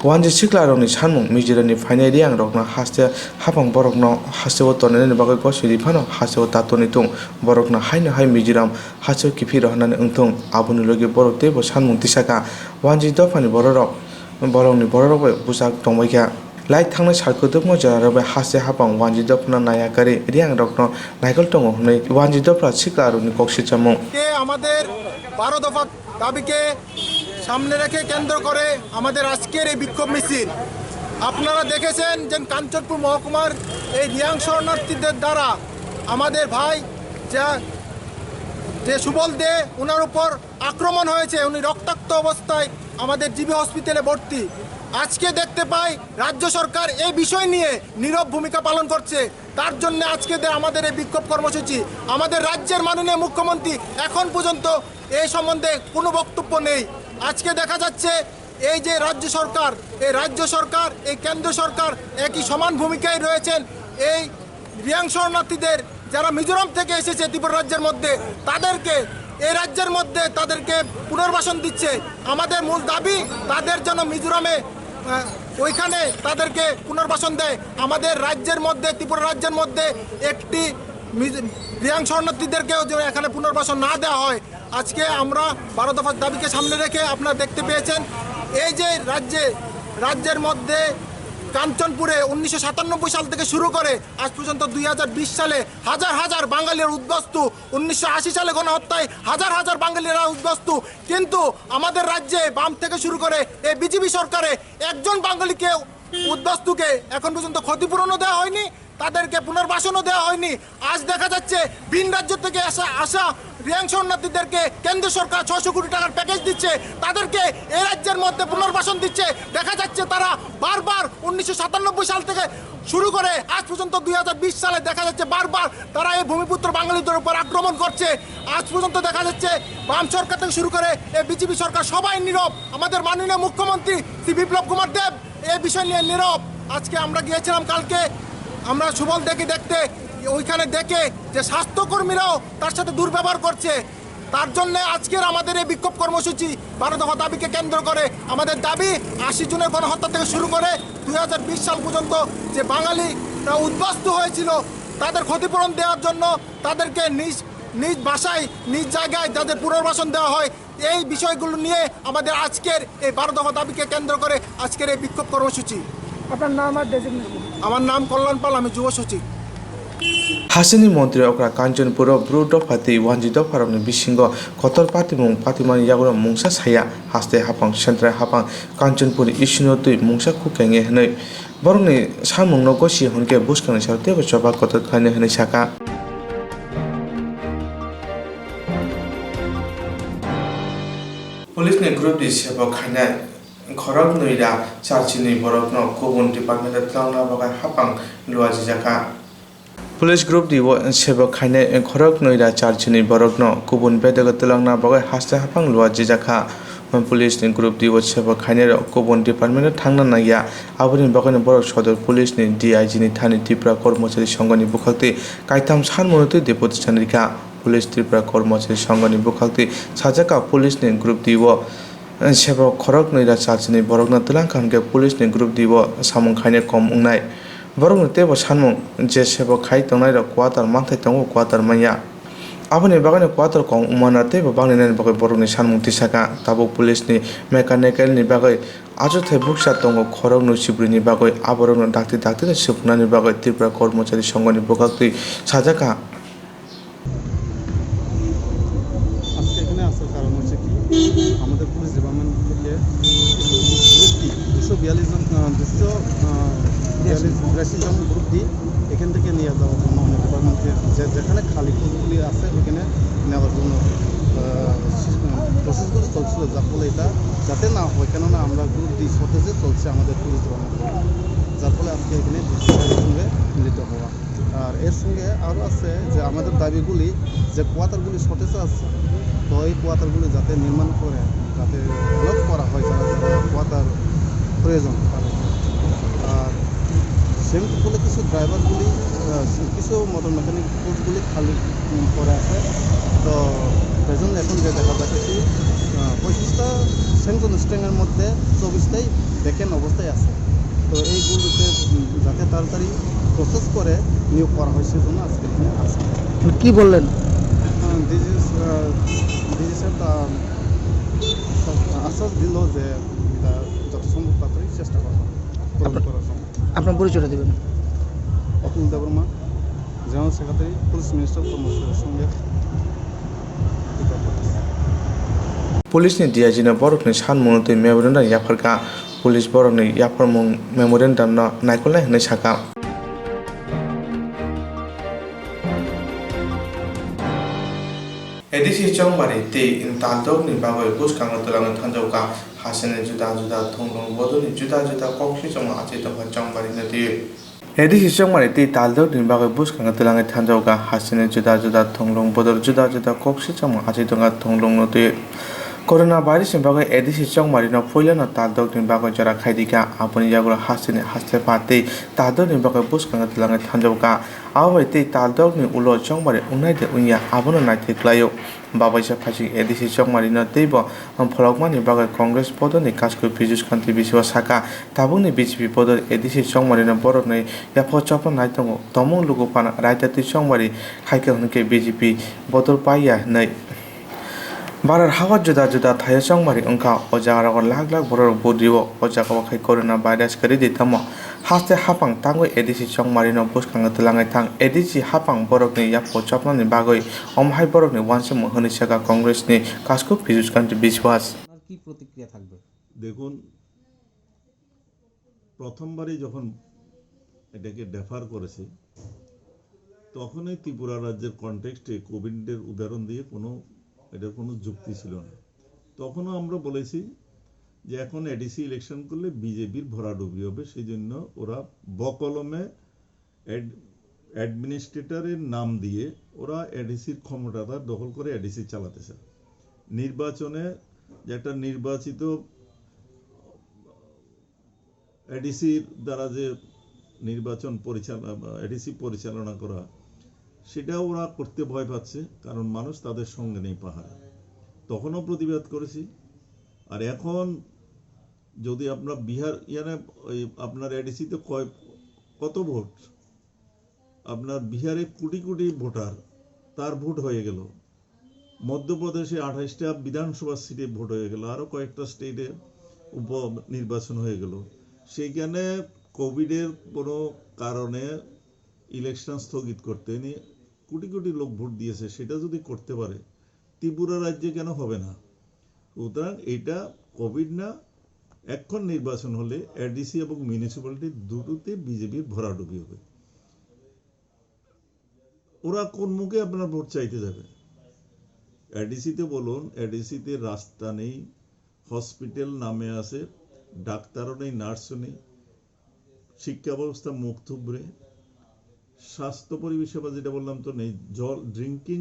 Speaker 1: वानजि सिक्लारनि सानमुं मिजिरानि फाइनाय रियां रकनो हास्ते हाफां बरकनो हास्तेव तननि बागै गसुरि फानो हास्तेव तातनि तुं बरकनो हायनो हाय मिजिराम हास्तेव किफिर हनानि उंथुं आबुनि लगे बरक तेबो सानमुं तिसाका वानजि दफानि बरकनि बरकबो बुसाक तंबायका लाइट थांनाय सारकुदुकमो जरारबो हास्ते हाफां वानजि दफना नायाकारि रियां रकनो नायकल तंगो हनै वानजि दफा सिक्लारनि कक्सिचामुं
Speaker 7: আমাদের 12 দফা দাবিকে সামনে রেখে কেন্দ্র করে আমাদের আজকের এই বিক্ষোভ মিছিল। আপনারা দেখেছেন যে কাঞ্চনপুর মহকুমার এই রিয়াং শরণার্থীদের দ্বারা আমাদের ভাই যে সুবল দে ওনার উপর আক্রমণ হয়েছে, উনি রক্তাক্ত অবস্থায় আমাদের জিবি হসপিটালে ভর্তি। আজকে দেখতে পাই রাজ্য সরকার এই বিষয় নিয়ে নীরব ভূমিকা পালন করছে। তার জন্য আজকে আমাদের এই বিক্ষোভ কর্মসূচি। আমাদের রাজ্যের মাননীয় মুখ্যমন্ত্রী এখন পর্যন্ত এই সম্বন্ধে কোনো বক্তব্য নেই। আজকে দেখা যাচ্ছে এই যে রাজ্য সরকার এই কেন্দ্র সরকার একই সমান ভূমিকায় রয়েছেন। এই রিয়াং শরণার্থীদের যারা মিজোরাম থেকে এসেছে ত্রিপুরা রাজ্যের মধ্যে, তাদেরকে এই রাজ্যের মধ্যে তাদেরকে পুনর্বাসন দিচ্ছে। আমাদের মূল দাবি তাদের জন্য মিজোরামে ওইখানে তাদেরকে পুনর্বাসন দেয়। আমাদের রাজ্যের মধ্যে, ত্রিপুরা রাজ্যের মধ্যে একটি রিয়াং শরণার্থীদেরকেও যেন এখানে পুনর্বাসন না দেওয়া হয়। আজকে আমরা 12 দফার দাবিকে সামনে রেখে আপনারা দেখতে পেয়েছেন এই যে রাজ্যের মধ্যে কাঞ্চনপুরে 1997 সাল থেকে শুরু করে আজ পর্যন্ত 2020 সালে হাজার হাজার বাঙালির উদ্বস্তু, 1980 সালে গণহত্যায় হাজার হাজার বাঙালিরা উদ্বস্তু, কিন্তু আমাদের রাজ্যে বাম থেকে শুরু করে এই বিজেপি সরকারে একজন বাঙালিকে উদ্বস্তুকে এখন পর্যন্ত ক্ষতিপূরণও দেওয়া হয়নি, তাদেরকে পুনর্বাসনও দেওয়া হয়নি। আজ দেখা যাচ্ছে ভিন রাজ্য থেকে আসা রিয়াং শরণার্থীদেরকে কেন্দ্র সরকার 600 কোটি টাকার প্যাকেজ দিচ্ছে, তাদেরকে এই রাজ্যের মধ্যে পুনর্বাসন দিচ্ছে। দেখা যাচ্ছে তারা বারবার 1997 সাল থেকে শুরু করে আজ পর্যন্ত 2020 সালে দেখা যাচ্ছে বারবার তারা এই ভূমিপুত্র বাঙালিদের উপর আক্রমণ করছে। আজ পর্যন্ত দেখা যাচ্ছে বাম সরকার থেকে শুরু করে এই বিজেপি সরকার সবাই নীরব। আমাদের মাননীয় মুখ্যমন্ত্রী শ্রী বিপ্লব কুমার দেব এই বিষয় নিয়ে নীরব। আজকে আমরা গিয়েছিলাম কালকে, আমরা সুবল দেখতে ওইখানে দেখে যে স্বাস্থ্যকর্মীরাও তার সাথে দুর্ব্যবহার করছে। তার জন্য আজকের আমাদের এই বিক্ষোভ কর্মসূচি 12 দফা দাবিকে কেন্দ্র করে। আমাদের দাবি 80 জনের গণহত্যা থেকে শুরু করে 2020 সাল পর্যন্ত যে বাঙালিরা উদ্বাস্তু হয়েছিল তাদের ক্ষতিপূরণ দেওয়ার জন্য তাদেরকে নিজ বাসায় নিজ জায়গায় যাদের পুনর্বাসন দেওয়া হয়, এই বিষয়গুলো নিয়ে আমাদের আজকের এই 12 দফা দাবিকে কেন্দ্র করে আজকের এই বিক্ষোভ কর্মসূচি।
Speaker 6: আপনার নাম আর ডেজিগনেশন?
Speaker 7: আমার নাম কল্যাণ পাল, আমি যুব সচিব।
Speaker 1: হাসিনি মন্ত্রী অকরা কাঞ্চনপুর ব্রু দফাতি ওয়ানজি দফারমনি বিসিঙ্গ কতর পাতিমুং পাতিমানি ইয়াগুলো মুংসা সায়া হাসতে হাপাং সেন্ট্রাল হাপাং কাঞ্চনপুর ইসিনতুই মুংসা খুকেঙে হनै বরংনি সামুং নগसि हुनके बुसखांनि सारते बचबा कतत खाने हनै साका पुलिस ने ग्रुप डी सेबो खाना खरक नैरा चार्चिनि बरकनो गुबुन डिपार्टमेन्ट तलांना बगाय हापां लुवाजि जाका पुलिस ग्रुप डी सेबो खाना खरक नैरा चार्चिनि बरकनो गुबुन बेदग तलांना बगाय हास्ते हापां लुवाजि जाका पुलिस ने ग्रुप डी सेबो खाना गुबुन डिपार्टमेन्ट थांना नाया आबुनि बगायनि बरक सदर पुलिस ने DIG नि थानि त्रिपुरा कर्मचारी संघनि बुखाक्ति कायथाम सानमनति डेपुटेसन रिका पुलिस त्रिपुरा कर्मचारी संघनि बुखाक्ति साजाका पुलिस ने ग्रुप डी सेबो खरक नैरा चार्चिनि बरकनो तलांखानके पुलिस ने ग्रुप डी सामुं खायने कम उंनाय बरकनो तेबो सानमुं जे सेबो खाय तंनाय क्वार्टार मांथाय तंगो क्वार्टार माया आबुनि बागाने क्वार्टार कम उमाना तेबो बांगनायनि बागै बरकनि सानमुं तिसाका ताबो पुलिस नि मेकानिकल नि बागै आजुथाय बुकसा तंगो खरक नुसिब्रिनि बागै आबरकनो डाक्ति सुफुंनानि बागै त्रिपुरा कर्मचारी संघनि बुखाक्ति साजाका
Speaker 7: আমাদের পুলিশ ডিপার্টমেন্ট থেকে গ্রুপ ডি 242 জন গ্রুপ ডি এখান থেকে নিয়ে যাওয়ার জন্য আমাদের ডিপার্টমেন্টে যেখানে খালি পোস্টগুলি আছে ওইখানে নেওয়ার জন্য প্রসেসগুলো চলছিল, যার ফলে এটা যাতে না হয়, কেননা আমরা গ্রুপ ডি শর্টেজে চলছে আমাদের পুলিশ ডিপার্টমেন্ট, যার ফলে আজকে এখানে সঙ্গে মিলিত হওয়া। আর এর সঙ্গে আরও আছে যে আমাদের দাবিগুলি যে কোয়ার্টারগুলি শর্টেজ আছে, তো এই কোয়ার্টারগুলি যাতে নির্মাণ করে যাতে হেল্প করা হয় যারা কোয়ার্টার প্রয়োজন তাদের। আর সেমটি বলে কিছু ড্রাইভারগুলি কিছু মোটর মেকানিক পোস্টগুলি খালি করে আছে, তো সেই জন্য এখন যে দেখা যাচ্ছে কি 25টা সেন্ট্রাল স্ট্যান্ডের মধ্যে 24টাই ভ্যাকেন্ট অবস্থায় আছে, তো এইগুলিতে যাতে তাড়াতাড়ি প্রসেস করে নিয়োগ করা হয় সেজন্য আজকে এখানে আছে।
Speaker 5: কি বললেন?
Speaker 7: ডিজি সাহেব আশ্বাস দিল যে এটা যত সম্ভব তাড়াতাড়ি চেষ্টা করা করার জন্য।
Speaker 5: আপনার পরিচয়টা দেবেন?
Speaker 7: Atul Debbarma, general secretary, police minister কর্মচারীর সঙ্গে।
Speaker 1: पुलिस ने DIG ने बरकनि सानमुंतै मेमोरेन्डाम याफारका पुलिस बरकनि याफारमुं मेमोरेन्डाम नायख'नाय होननाय साका एडिसि चंबारि ते तालदकनि बागै बुसखांनो तलांनो थांजावका हासिनि जुदा जुदा थंलं बदनि जुदा जुदा कक्सि जमा आचे दफा चंबारि नदि एडिसि चंबारि ते तालदकनि बागै बुसखांनो तलांनो थांजावका हासिनि जुदा जुदा थंलं बदल जुदा जुदा कक्सि जमा आचे दंगा थंलं नदि Corona virus ni bagai edisi chongmari no foila no tadok ni bagai jara khaidika apuni jagro hasini haste pate tadok ni bagai buskanga tilangai thanjauka awai te tadok ni ulo chongmari unai de unya abono naite klayo babai sa phaji edisi chongmari no teibo pholokma ni bagai congress podo ni kasko pijus kanti biswa saka tabung ni bjp podo edisi chongmari no borok nei yapho chopon naitongo tomong lugu pana raitati chongmari khaike hunke bjp bodol paiya nei Barar hawa juda juda thaya chongmari ongka ojagarago lakh lakh borok bodibo ojagao khai corona virus kari ditamo haste hapang tangoi edisi chongmari no buskanga tilangai thang edisi hapang borok ni yapo chopna ni bagoi omhai borok ni wansam honi saka congress ni kasko pijus kanti biswas
Speaker 10: কি প্রতিক্রিয়া থাকবে?
Speaker 11: দেখুন, প্রথমবারই যখন এটাকে defer করেছে তখনই ত্রিপুরা রাজ্যের কনটেক্সটে কোভিডের উদাহরণ দিয়ে এটার কোনো যুক্তি ছিল না। তখনও আমরা বলেছি যে এখন এডিসি ইলেকশন করলে বিজেপির ভরাডুবি হবে, সেই জন্য ওরা বকলমে অ্যাডমিনিস্ট্রেটরের নাম দিয়ে ওরা এডিসির ক্ষমতাটা দখল করে এডিসি চালাতেছে। নির্বাচনে যে একটা নির্বাচিত এডিসির দ্বারা যে নির্বাচন এডিসি পরিচালনা করা সেটাও ওরা করতে ভয় পাচ্ছে, কারণ মানুষ তাদের সঙ্গে নেই পাহাড়ে। তখনও প্রতিবাদ করেছি। আর এখন যদি আপনার বিহার আপনার এডিসিতে কত ভোট, আপনার বিহারে কোটি কোটি ভোটার, তার ভোট হয়ে গেল। মধ্যপ্রদেশে 28টা বিধানসভা সিটে ভোট হয়ে গেল, আরও কয়েকটা স্টেটে উপনির্বাচন হয়ে গেল। সেইখানে কোভিডের কোনো কারণে ইলেকশন স্থগিত করতে নিয়ে কোটি কোটি লোক ভোট দিয়েছে, সেটা যদি করতে পারে ত্রিপুরা রাজ্যে কেন হবে না? সুতরাং এটা কোভিড না, এখন নির্বাচন হলে এডিসি এবং মিউনিসিপ্যালিটি দুটোতে বিজেপির ভরাডুবি হবে। ওরা কোন মুখে আপনার ভোট চাইতে যাবে? এডিসিতে বলুন, এডিসিতে রাস্তা নেই, হসপিটাল নামে আছে, ডাক্তারও নেই, নার্সও নেই, শিক্ষা ব্যবস্থা মুখ থুবড়ে, স্বাস্থ্য পরিষেবা যেটা বললাম তো নেই, জল ড্রিঙ্কিং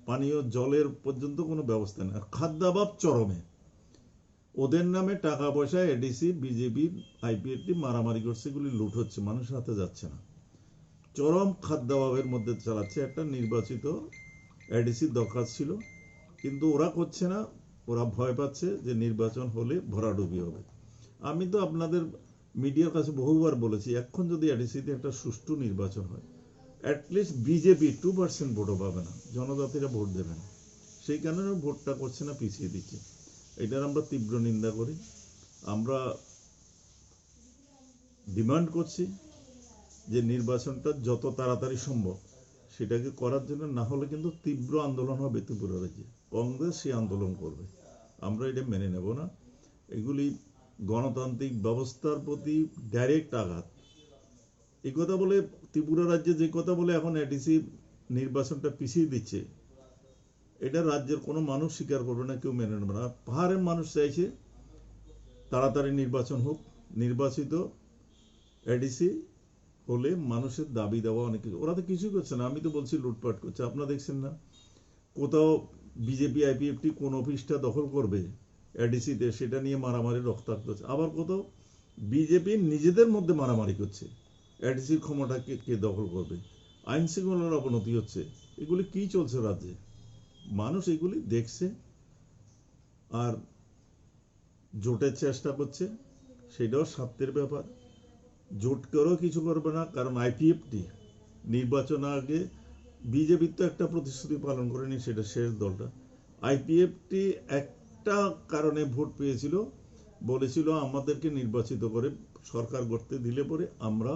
Speaker 11: পানীয় জলের পর্যন্ত কোনো ব্যবস্থা নেই। আর খাদ্যাভাব চরমে, ওদের নামে টাকা পয়সা এডিসি বিজেপি আইপিএফটি মারামারি করছে, এগুলি লুট হচ্ছে, মানুষের হাতে যাচ্ছে না। চরম খাদ্যাভাবের মধ্যে চালাচ্ছে। একটা নির্বাচিত এডিসির দরকার ছিল, কিন্তু ওরা করছে না। ওরা ভয় পাচ্ছে যে নির্বাচন হলে ভরাডুবি হবে। আমি তো আপনাদের মিডিয়ার কাছে বহুবার বলেছি, এখন যদি এডিসিতে একটা সুষ্ঠু নির্বাচন হয়, অ্যাটলিস্ট বিজেপি 2% ভোটও পাবে না, জনজাতিরা ভোট দেবে না। সেই কারণে ভোটটা করছে না, পিছিয়ে দিচ্ছে। এটার আমরা তীব্র নিন্দা করি। আমরা ডিমান্ড করছি যে নির্বাচনটা যত তাড়াতাড়ি সম্ভব সেটাকে করার জন্য, না হলে কিন্তু তীব্র আন্দোলন হবে ত্রিপুরা রাজ্যে। কংগ্রেস সেই আন্দোলন করবে, আমরা এটা মেনে নেব না। এগুলি গণতান্ত্রিক ব্যবস্থার প্রতি ডাইরেক্ট আঘাত। এই কথা বলে ত্রিপুরা রাজ্যে যে কথা বলে এখন এডিসি নির্বাচনটা পিছিয়ে দিচ্ছে, এটা রাজ্যের কোনো মানুষ স্বীকার করবে না, কেউ মেনে নেবে না। পাহাড়ের মানুষ চাইছে তাড়াতাড়ি নির্বাচন হোক, নির্বাচিত এডিসি হলে মানুষের দাবি দেওয়া অনেক কিছু। ওরা তো কিছুই করছে না। আমি তো বলছি লুটপাট করছে, আপনারা দেখছেন না? কোথাও বিজেপি আইপিএফটি কোন অফিসটা দখল করবে এডিসিতে, সেটা নিয়ে মারামারি রক্তাক্ত হচ্ছে। আবার কোথাও বিজেপি নিজেদের মধ্যে মারামারি করছে, এডিসির ক্ষমতাকে কে দখল করবে। আইন শৃঙ্খলার অবনতি হচ্ছে। এগুলি কি চলছে রাজ্যে? মানুষ এগুলি দেখছে আর জোটের চেষ্টা করছে, সেটাও স্বার্থের ব্যাপার। জোট করেও কিছু করবে না, কারণ আইপিএফটি নির্বাচন আগে বিজেপির তো একটা প্রতিশ্রুতি পালন করেনি, সেটা শেষ দলটা। আইপিএফটি একটা কারণে ভোট পেয়েছিল, বলেছিল আমাদেরকে নির্বাচিত করে সরকার করতে দিলে পরে আমরা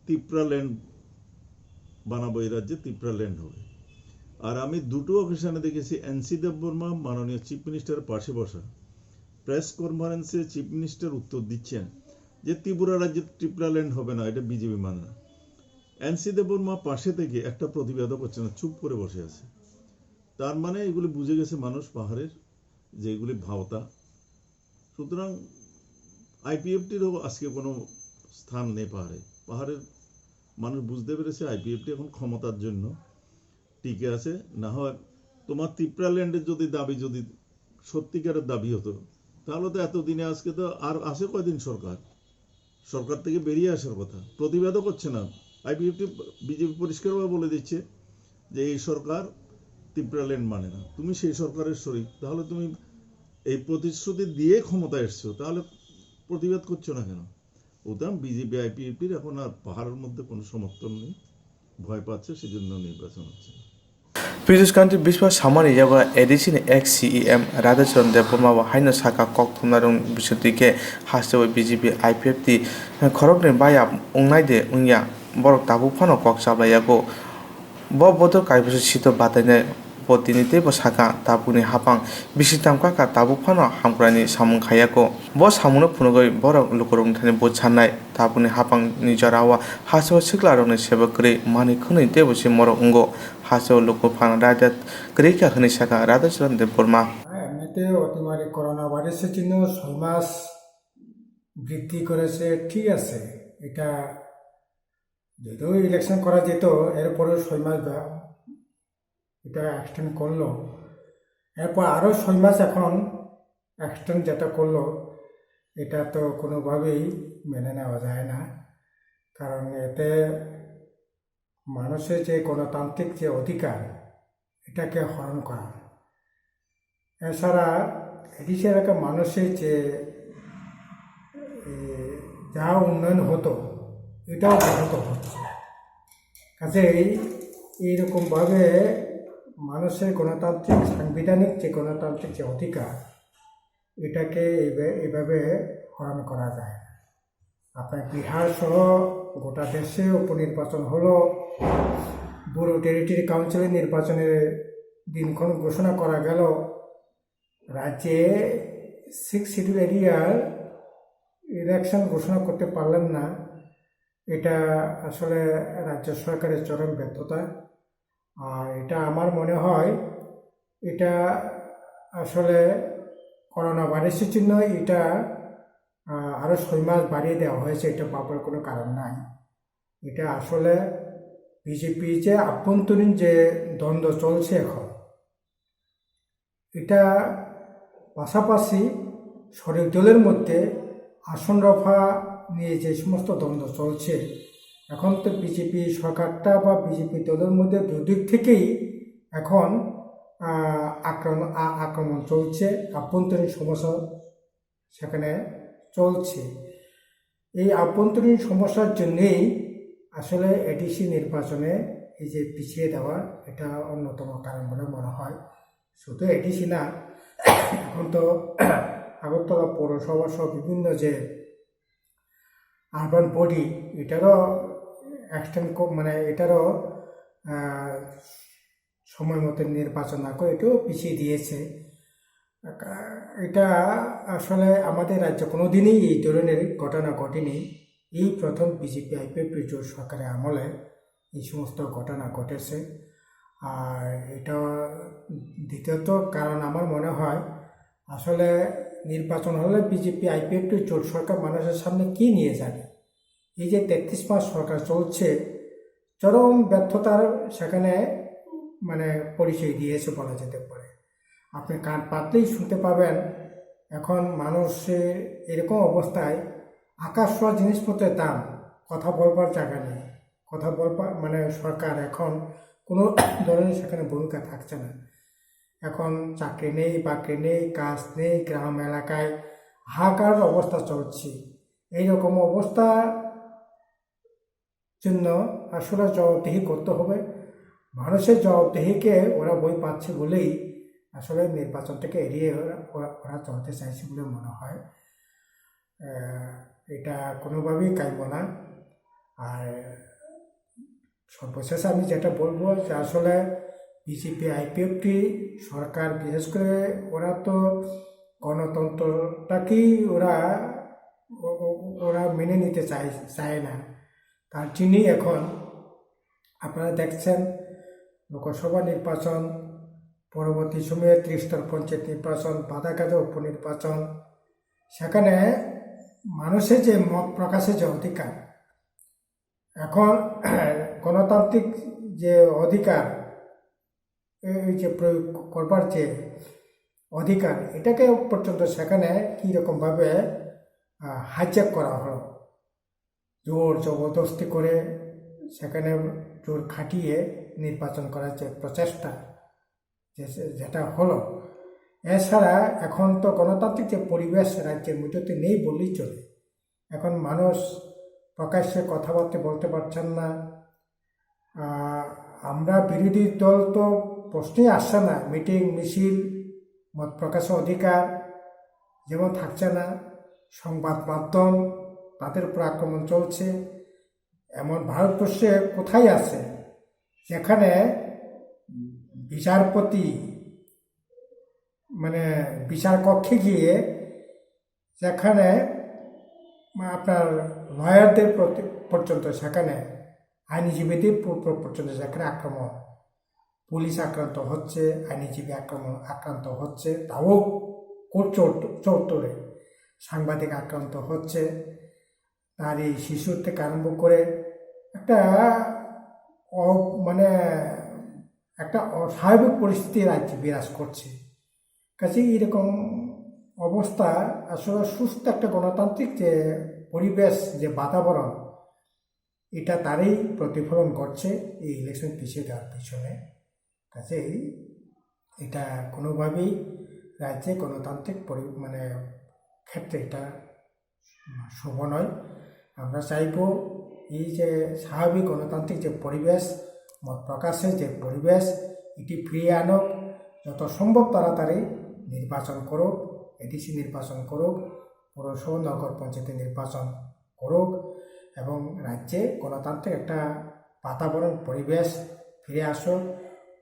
Speaker 11: তিপ্রা ল্যান্ড বানাবো, এই রাজ্যে তিপ্রা ল্যান্ড হবে। আর আমি দুটো অকেশনে দেখেছি এনসি দেববর্মা মাননীয় চিফ মিনিস্টারের পাশে বসা, প্রেস কনফারেন্সে চিফ মিনিস্টার উত্তর দিচ্ছেন যে ত্রিপুরা রাজ্যে ট্রিপলা ল্যান্ড হবে না, এটা বিজেপি মানে না। এনসি দেববর্মা পাশে থেকে একটা প্রতিবাদও করছে না, চুপ করে বসে আছে। তার মানে এগুলি বুঝে গেছে মানুষ পাহাড়ের যে এগুলি ভাওতা। সুতরাং আইপিএফটিরও আজকে কোনো স্থান নেই পাহাড়ে। পাহাড়ের মানুষ বুঝতে পেরেছে আইপিএফটি এখন ক্ষমতার জন্য টিকে আছে। না হয় তোমার তিপ্রা ল্যান্ডের যদি দাবি যদি সত্যিকারের দাবি হতো, তাহলে তো এতদিনে আজকে তো আর আসে কয়দিন সরকার থেকে বেরিয়ে আসার কথা, প্রতিবাদও করছে না। আইপিএফটি বিজেপি পরিষ্কারভাবে বলে দিচ্ছে যে এই সরকার ত্রিপুরা ল্যান্ড মানে না, তুমি সেই সরকারের শরিক, তাহলে তুমি এই প্রতিশ্রুতি দিয়ে ক্ষমতায় এসছো, তাহলে প্রতিবাদ করছো না কেন? ওটা বিজেপি আইপিএফটির এখন আর পাহাড়ের মধ্যে কোনো সমর্থন নেই, ভয় পাচ্ছে, সেজন্য নির্বাচন হচ্ছে।
Speaker 1: Previous country biswa samani yawa edition ex-CEM Radhacharan Deborma wa haina saka kok thumnarung bisutike hastewa BJP IPFT khorokne baya ungnaide ungya borok tabu phano kok sablayago bo bodo kaibusu sito bataine প্রতিনিধি বা শাখা তাপুনি হাপাং বিশিতামকা কা তাবু Fanon হামক্রানি সামুং খায়াকো ব সামুনো ফুনগই বড় লুকরং থানে ব ছান্নাই তাপুনি হাপাং নিজরাওয়া হাসো সিকলারংনি সেবকরি মানি খুনি দেবসি মর উঙ্গো হাসো লুকো ফান রাজাত গ্রেকা খনি শাখা রাধাচরণ দেববর্মা
Speaker 10: এমনিতে অতিমারি করোনা ভাইরাসের জন্য 6 মাস বৃদ্ধি করেছে, ঠিক আছে। এটা যদিও ইলেকশন করা যেত, এরপরেও 6 মাস এটা এক্সটেন্ড করলো, এরপর আরও 6 মাস এখন এক্সটেন্ড যেটা করলো, এটা তো কোনোভাবেই মেনে নেওয়া যায় না। কারণ এতে মানুষের যে গণতান্ত্রিক যে অধিকার, এটাকে হরণ করা, এছাড়া এদেশের একটা মানুষের যে যা উন্নয়ন হতো এটাও ব্যাহত হচ্ছে। কাজেই এইরকমভাবে মানুষের গণতান্ত্রিক সাংবিধানিক যে গণতান্ত্রিক যে অধিকার, এটাকে এইভাবে হরণ করা যায়। আপনার বিহার সহ গোটা দেশে উপনির্বাচন হলো, ব্যুরো টেরিটরি কাউন্সিলের নির্বাচনের দিনক্ষণ ঘোষণা করা গেল, রাজ্যে 6 শিডিউল এরিয়ার ইলেকশন ঘোষণা করতে পারলেন না। এটা আসলে রাজ্য সরকারের চরম ব্যর্থতা। আর এটা আমার মনে হয় এটা আসলে করোনা ভাইরাসের জন্য এটা আরও 6 মাস বাড়িয়ে দেওয়া হয়েছে, এটা ভাবার কোনো কারণ নাই। এটা আসলে বিজেপি যে আভ্যন্তরীণ যে দ্বন্দ্ব চলছে এখন, এটা পাশাপাশি শরিক দলের মধ্যে আসন রফা নিয়ে যে সমস্ত দ্বন্দ্ব চলছে, এখন তো বিজেপি সরকারটা বা বিজেপি দলের মধ্যে দুদিক থেকেই এখন আক্রমণ চলছে, আভ্যন্তরীণ সমস্যা সেখানে চলছে। এই আভ্যন্তরীণ সমস্যার জন্যেই আসলে এডিসি নির্বাচনে এই যে পিছিয়ে দেওয়া, এটা অন্যতম কারণ বলে মনে হয়। শুধু এডিসি না, এখন তো আগরতলা পৌরসভা সহ বিভিন্ন যে আরবান বডি, এটারও এক্সটেন্ড মানে এটারও সময় মতো নির্বাচন না করে এটাও পিছিয়ে দিয়েছে। এটা আসলে আমাদের রাজ্যে কোনো দিনই এই ধরনের ঘটনা ঘটেনি। এই প্রথম বিজেপি আইপিএফটি জোট সরকারের আমলে এই সমস্ত ঘটনা ঘটেছে। আর এটা দ্বিতীয়ত কারণ আমার মনে হয় আসলে নির্বাচন হলে বিজেপি আইপিএফটি জোট সরকার মানুষের সামনে কি নিয়ে যাবে? এই যে 33 মাস সরকার চলছে, চরম ব্যর্থতার সেখানে মানে পরিচয় দিয়েছে বলা যেতে পারে। আপনি কান পাতলেই শুনতে পাবেন এখন মানুষের এরকম অবস্থায় আকাশ ছোঁয়া জিনিসপত্রের দাম, কথা বলবার জায়গা নেই, কথা বলবার মানে সরকার এখন কোনো ধরনের সেখানে ভূমিকা থাকছে না। এখন চাকরি নেই, বাকরি নেই, কাজ নেই, গ্রাম এলাকায় হাহাকার অবস্থা চলছে। এইরকম অবস্থা জন্য আসলে জবাবদিহি করতে হবে। মানুষের জবাবদিহিকে ওরা বই পাচ্ছে বলেই আসলে নির্বাচনটাকে এড়িয়ে ওরা চলতে চাইছে বলে মনে হয়। এটা কোনোভাবেই কাম্য না। আর সর্বশেষে আমি যেটা বলবো যে আসলে বিজেপি আইপিএফটি সরকার, বিশেষ করে ওরা তো গণতন্ত্রটাকেই ওরা মেনে নিতে চায় না। তার জন্যই এখন আপনারা দেখছেন লোকসভা নির্বাচন, পরবর্তী সময়ে 30 পঞ্চায়েত নির্বাচন, বাধাঘাটে উপনির্বাচন, সেখানে মানুষের যে মত প্রকাশের যে অধিকার, এখন গণতান্ত্রিক যে অধিকার এই যে প্রয়োগ করবার যে অধিকার, এটাকে পর্যন্ত সেখানে কীরকমভাবে হাইজ্যাক করা হলো, জোর জবরদস্তি করে সেখানে জোর খাটিয়ে নির্বাচন করার যে প্রচেষ্টা যেটা হলো। এছাড়া এখন তো গণতান্ত্রিক যে পরিবেশ রাজ্যের মধ্যে নেই বললেই চলে। এখন মানুষ প্রকাশ্যে কথাবার্তা বলতে পারছেন না। আমরা বিরোধী দল তো প্রশ্নই আসছে না, মিটিং মিছিল মত প্রকাশের অধিকার যেমন থাকছে না। সংবাদ মাধ্যম তাদের উপর আক্রমণ চলছে। এমন ভারতবর্ষে কোথায় আছে যেখানে বিচারপতি মানে বিচার কক্ষে গিয়ে সেখানে আপনার লয়ারদের পর্যন্ত সেখানে আইনজীবীদের পর্যন্ত সেখানে আক্রমণ, পুলিশ আক্রান্ত হচ্ছে, আইনজীবী আক্রান্ত হচ্ছে, তাও কোর্ট চত্বরে সাংবাদিক আক্রান্ত হচ্ছে। তার এই শিশুর থেকে আরম্ভ করে একটা মানে একটা অস্বাভাবিক পরিস্থিতি রাজ্যে বিরাজ করছে। কাজে এইরকম অবস্থা আসলে সুস্থ একটা গণতান্ত্রিক যে পরিবেশ, যে বাতাবরণ, এটা তারই প্রতিফলন করছে এই ইলেকশন পিছিয়ে দেওয়ার পিছনে। কাজেই এটা কোনোভাবেই রাজ্যে গণতান্ত্রিক মানে ক্ষেত্রে এটা শুভ নয়। আমরা চাইব এই যে স্বাভাবিক গণতান্ত্রিক যে পরিবেশ, মত প্রকাশের যে পরিবেশ, এটি ফিরিয়ে আনুক। যত সম্ভব তাড়াতাড়ি নির্বাচন করুক, এডিসি নির্বাচন করুক, পৌরসভা নগর পঞ্চায়েতের নির্বাচন করুক এবং রাজ্যে গণতান্ত্রিক একটা বাতাবরণ পরিবেশ ফিরে আসুক।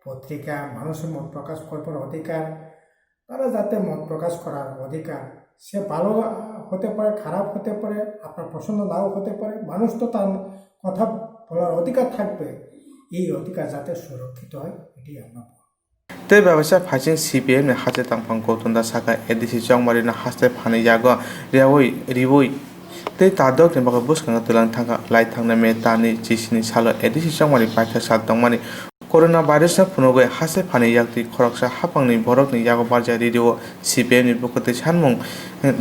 Speaker 10: পত্রিকা, মানুষের মত প্রকাশ করবার অধিকার, তারা যাতে মত প্রকাশ করার অধিকার, সে ভালো হতে পারে, খারাপ হতে পারে, আপনার পছন্দ নাও হতে পারে, মানুষ তো তার কথা বলার অধিকার থাকবে। এই অধিকার যাতে সুরক্ষিত হয়, এটি আমরা
Speaker 1: te ব্যবসা ফাইচিং সিপিএম নে হাতে তাংফাং গৌতমদা সাকা এডিসি চংমারি না হাতে ফানি জাগো রেওই রিবই te tadok ne baga buskanga tulang thanga lai thangna me tani chisini salo edisi changmani paitha sat tangmani corona virus na phunogoi hase phani yakti khoroksa hapangni borokni yago barja radio cpm ni bokote sanmung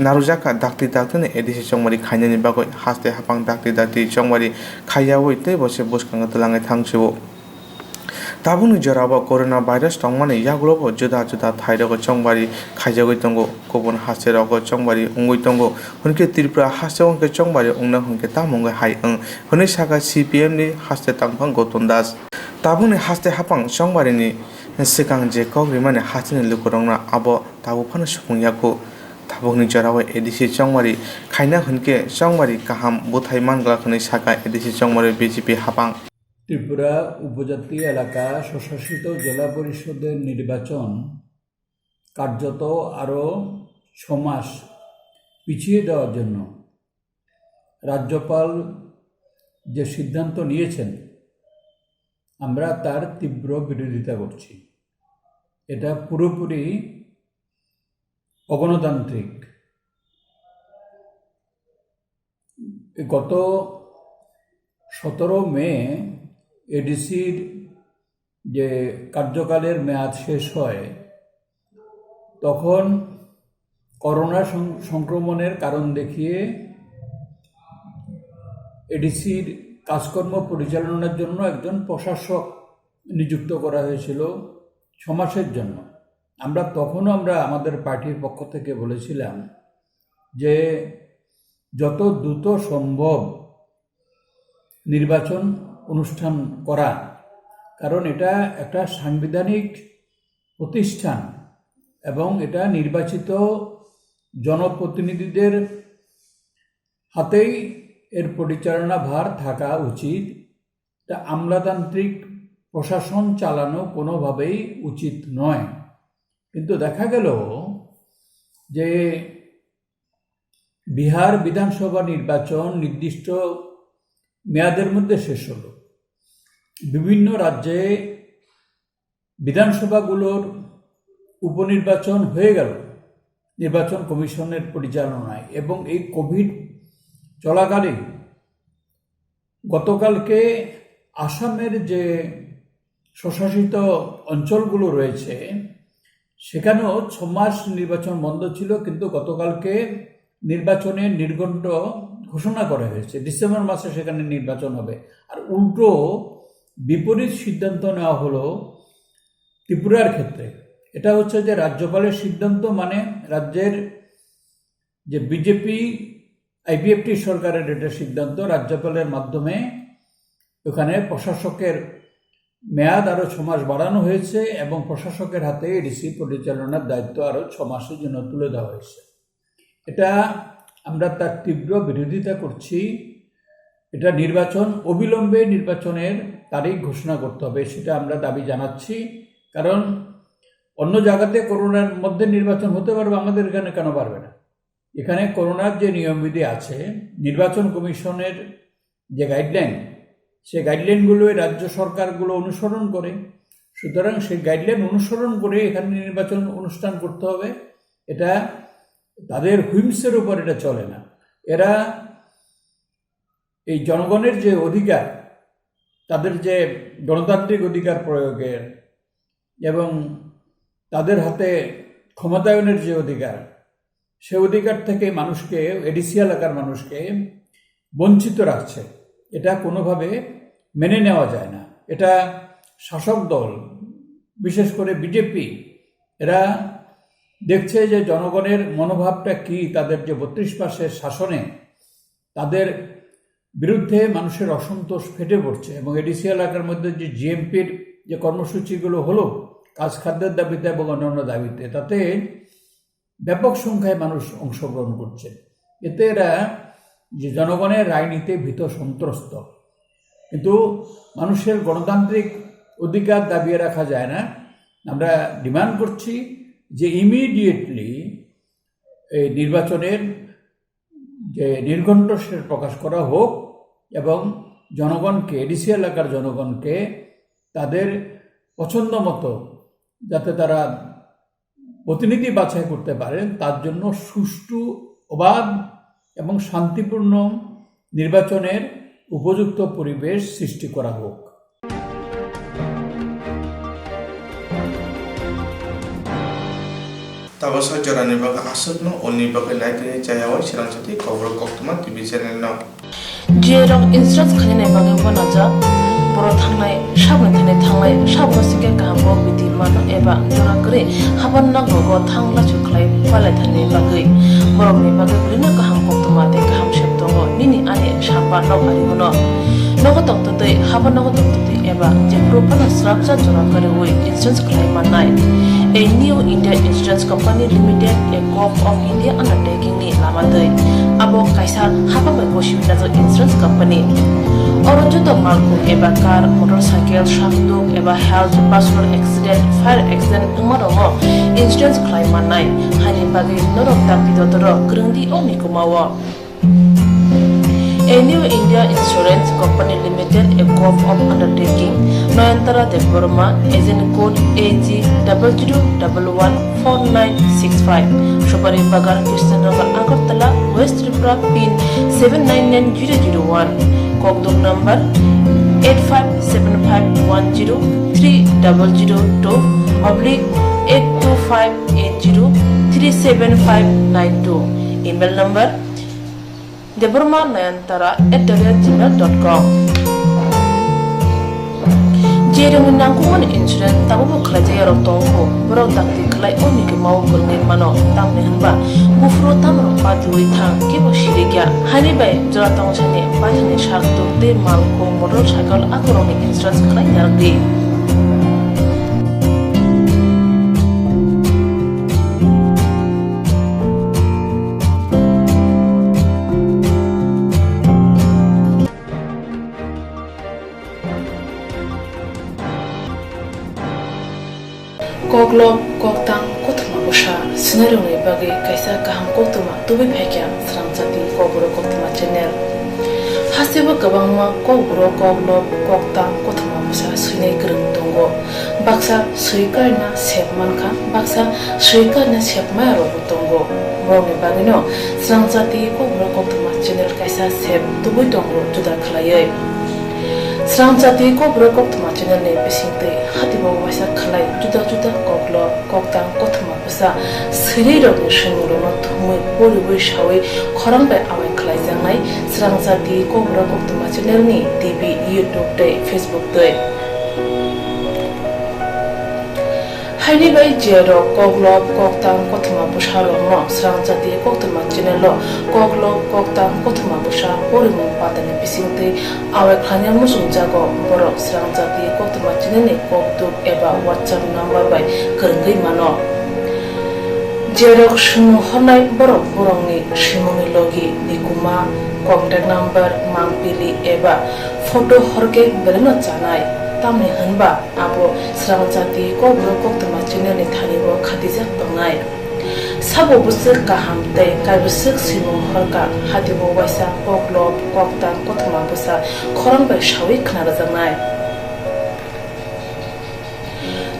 Speaker 1: narujaka dakti ne edisi changmari khainani bagoi haste hapang dakti changmari khayawoi te bose buskanga tulang thangchibo tabuni joraba corona virus tangmani yaglobo juda thairago chongmari khaijagoi tongo kobon haserago chongmari ungoi tongo hunke tripura hasewonke chongmari ungna hunke tamongo hai hone saka cpm ni haste tangphang goton das tabuni haste hapang chongmari ni sikang je kogrimani hasini lukorongna abo tabu phana supungyako tabuni joraba edisi chongmari khaina hunke chongmari kaham buthai mangla khone saka edisi chongmari bjp hapang
Speaker 12: Tripura উপজাতি এলাকা স্বশাসিত জেলা পরিষদের নির্বাচন কার্যত আরও 6 মাস পিছিয়ে দেওয়ার জন্য রাজ্যপাল যে সিদ্ধান্ত নিয়েছেন, আমরা তার তীব্র বিরোধিতা করছি। এটা পুরোপুরি অগণতান্ত্রিক। গত 17 মে এডিসির যে কার্যকালের মেয়াদ শেষ হয়, তখন করোনা সংক্রমণের কারণ দেখিয়ে এডিসির কাজকর্ম পরিচালনার জন্য একজন প্রশাসক নিযুক্ত করা হয়েছিল 6 মাসের জন্য। তখনও আমরা আমাদের পার্টির পক্ষ থেকে বলেছিলাম যে যত দ্রুত সম্ভব নির্বাচন অনুষ্ঠান করা, কারণ এটা একটা সাংবিধানিক প্রতিষ্ঠান এবং এটা নির্বাচিত জনপ্রতিনিধিদের হাতেই এর পরিচালনা ভার থাকা উচিত। তা আমলাতান্ত্রিক প্রশাসন চালানো কোনোভাবেই উচিত নয়। কিন্তু দেখা গেল যে বিহার বিধানসভা নির্বাচন নির্দিষ্ট মেয়াদের মধ্যে শেষ হলো। বিভিন্ন রাজ্যে বিধানসভাগুলোর উপনির্বাচন হয়ে গেল নির্বাচন কমিশনের পরিচালনায়, এবং এই কোভিড চলাকালীন গতকালকে আসামের যে স্বশাসিত অঞ্চলগুলো রয়েছে সেখানেও 6 মাস নির্বাচন বন্ধ ছিল, কিন্তু গতকালকে নির্বাচনের নির্ঘণ্ট ঘোষণা করা হয়েছে। ডিসেম্বর মাসে সেখানে নির্বাচন হবে। আর উল্টো বিপরীত সিদ্ধান্ত নেওয়া হলো ত্রিপুরার ক্ষেত্রে। এটা হচ্ছে যে রাজ্যপালের সিদ্ধান্ত, মানে রাজ্যের যে বিজেপি আইপিএফটি সরকারের এটা সিদ্ধান্ত, রাজ্যপালের মাধ্যমে ওখানে প্রশাসকের মেয়াদ আরও 6 মাস বাড়ানো হয়েছে এবং প্রশাসকের হাতে এডিসি পরিচালনার দায়িত্ব আরও 6 মাসের জন্য তুলে দেওয়া হয়েছে। এটা আমরা তার তীব্র বিরোধিতা করছি। এটা নির্বাচন অবিলম্বে নির্বাচনের তারিখ ঘোষণা করতে হবে, সেটা আমরা দাবি জানাচ্ছি। কারণ অন্য জায়গাতে করোনার মধ্যে নির্বাচন হতে পারবে, আমাদের এখানে কেন পারবে না? এখানে করোনার যে নিয়মবিধি আছে, নির্বাচন কমিশনের যে গাইডলাইন, সেই গাইডলাইনগুলো রাজ্য সরকারগুলো অনুসরণ করে। সুতরাং সেই গাইডলাইন অনুসরণ করে এখানে নির্বাচন অনুষ্ঠান করতে হবে। এটা তাদের হুইমসের উপর এটা চলে না। এরা এই জনগণের যে অধিকার, তাদের যে গণতান্ত্রিক অধিকার প্রয়োগের এবং তাদের হাতে ক্ষমতায়নের যে অধিকার, সে অধিকার থেকে মানুষকে, এডিসি এলাকার মানুষকে বঞ্চিত রাখছে। এটা কোনোভাবে মেনে নেওয়া যায় না। এটা শাসক দল, বিশেষ করে বিজেপি, এরা দেখছে যে জনগণের মনোভাবটা কি, তাদের যে 32 মাসের শাসনে তাদের বিরুদ্ধে মানুষের অসন্তোষ ফেটে পড়ছে। এবং এডিসি এলাকার মধ্যে যে জিএমপির যে কর্মসূচিগুলো হলো কাজ খাদ্যের দাবিতে এবং অন্যান্য দাবিতে, তাতে ব্যাপক সংখ্যায় মানুষ অংশগ্রহণ করছে। এতে এরা যে জনগণের রায় নিতে ভীত সন্ত্রস্ত। কিন্তু মানুষের গণতান্ত্রিক অধিকার দাবিয়ে রাখা যায় না। আমরা ডিমান্ড করছি যে ইমিডিয়েটলি এই নির্বাচনের যে নির্ঘণ্ট সেটা প্রকাশ করা হোক এবং জনগণকে, এডিসি এলাকার জনগণকে তাদের পছন্দ মতো যাতে তারা প্রতিনিধি বাছাই করতে পারেন, তার জন্য সুষ্ঠু, অবাধ এবং শান্তিপূর্ণ নির্বাচনের উপযুক্ত পরিবেশ সৃষ্টি করা হোক।
Speaker 1: Tabasa jara nirbaga asatno o nirbaga naitini chayawa shirangsati kobro koktuma TV channel no.
Speaker 2: Jerong instructs khanine bagai bonaja boro thangnai sabne thangnai sabno sike kahbo biti mano eba jora kre haban na gogo thangla chuklai palai thane bagai borok ni bagai brina kaham koktuma te kaham sheptongo nini ane sapa no arigono nogo toktote haban nogo toktote eba je propana structure jora kare oi instance khlai manai a new India Insurance Company Limited, a co-op of India undertaking ni lamadai abo kaisa haba bai goshibina jo insurance company orojo to malku eba car motorcycle shakduk eba health personal accident fire accident umarongo insurance claim manai hani bagi norok tapidotoro grungdi oni kumawa. A new India Insurance Company Limited, a co-op of undertaking, Noyantara Deborma, agent code AG00114965, Shobari Bagar, Kirstanagar, Agartala, West Tripura, PIN 799001, Kogdok number 857510-82580375592, email number deborma9antara@gmail.com. Jerong nangkuman insurance tabu buklaja yarok tongko borok takti klai oni ke mau kurngin mano tamne hanba bufro tamro patui thang ke bo shirigya hani bai jora tong chane pathane shak to te malko motorcycle akoroni insurance klai yardi. Koglo koktang kotuma bosha sinarungi bagi kaisa kaham kotuma tubi phekya sramjati kogro kotuma channel hasiba kabangma kogro koglo koktang kotuma bosha sinai grung tongo baksa suikarna sepmanka baksa suikarna sepma ro tongo rogi bagino sramjati kogro kotuma channel kaisa sep tubi tongo judar khalayai Serang jati kobro kok tuma channel ne pesinte hati bo wasa khalai juda juda koklo koktang kothma pasa sri ro ne shimuro no thumui boli boi shawi khorang bai awai khalai jangnai serang jati kobro kok tuma channel ni TV YouTube te Facebook te Haini bai jero koglop koktang kothma busharo no serang jati koktama channel lo koglop koktang kothma busha porimu patane pisinte awe khanya musung jago borok serang jati koktama channel ni koktuk eba WhatsApp number bai kerenggai mano jero shimu honai borok borongni shimuni logi nikuma contact number mangpili eba photo horke beleno chanai tamni hanba abo serang jati kobro koktama channel ni thanibo khatijak tongnai sabo busuk kaham tei kaibusuk simu horka hatibo waisa koklop koktang kothma busa khorang bai shawi khna rajangnai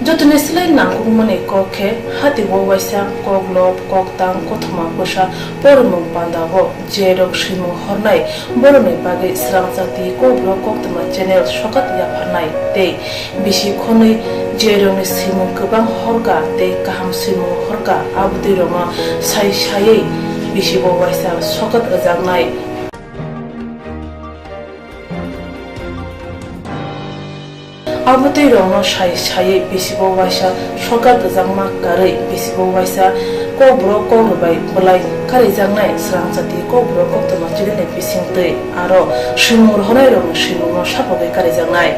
Speaker 2: jotune slai nangung mane kokhe hatibo waisa koklop koktang kothma busa pormung pandago jerok simu hornai borone bagai serang jati kobro koktama channel sokat yaphanai tei bisi khonai jerone simu kubang horga tei kaham simu horga abdi roma sai sai bisi bo waisa sokat rajangnai abdi roma sai sai bisi bo waisa sokat rajangma karai bisi bo waisa kobro korubai bulai kari jangnai serang jati kobro koktama channel ni bisingtei aro simur honai roma simur sapogai kari jangnai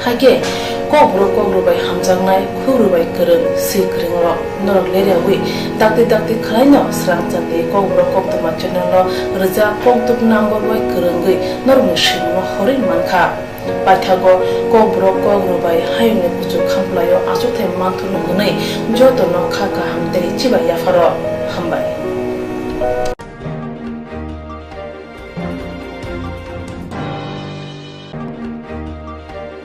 Speaker 2: hage kobro bai hamjangnai khuru bai kereng sikring ro norok lerewi dakti khlaino serang jati kobro koktama channel lo reja koktuk number bai kerengai norok simur horin mankha paithago kobro bai hayne kuchu khamplayo asukthai manthunu gunai jotono khaka hamtei chiba yafaro hambai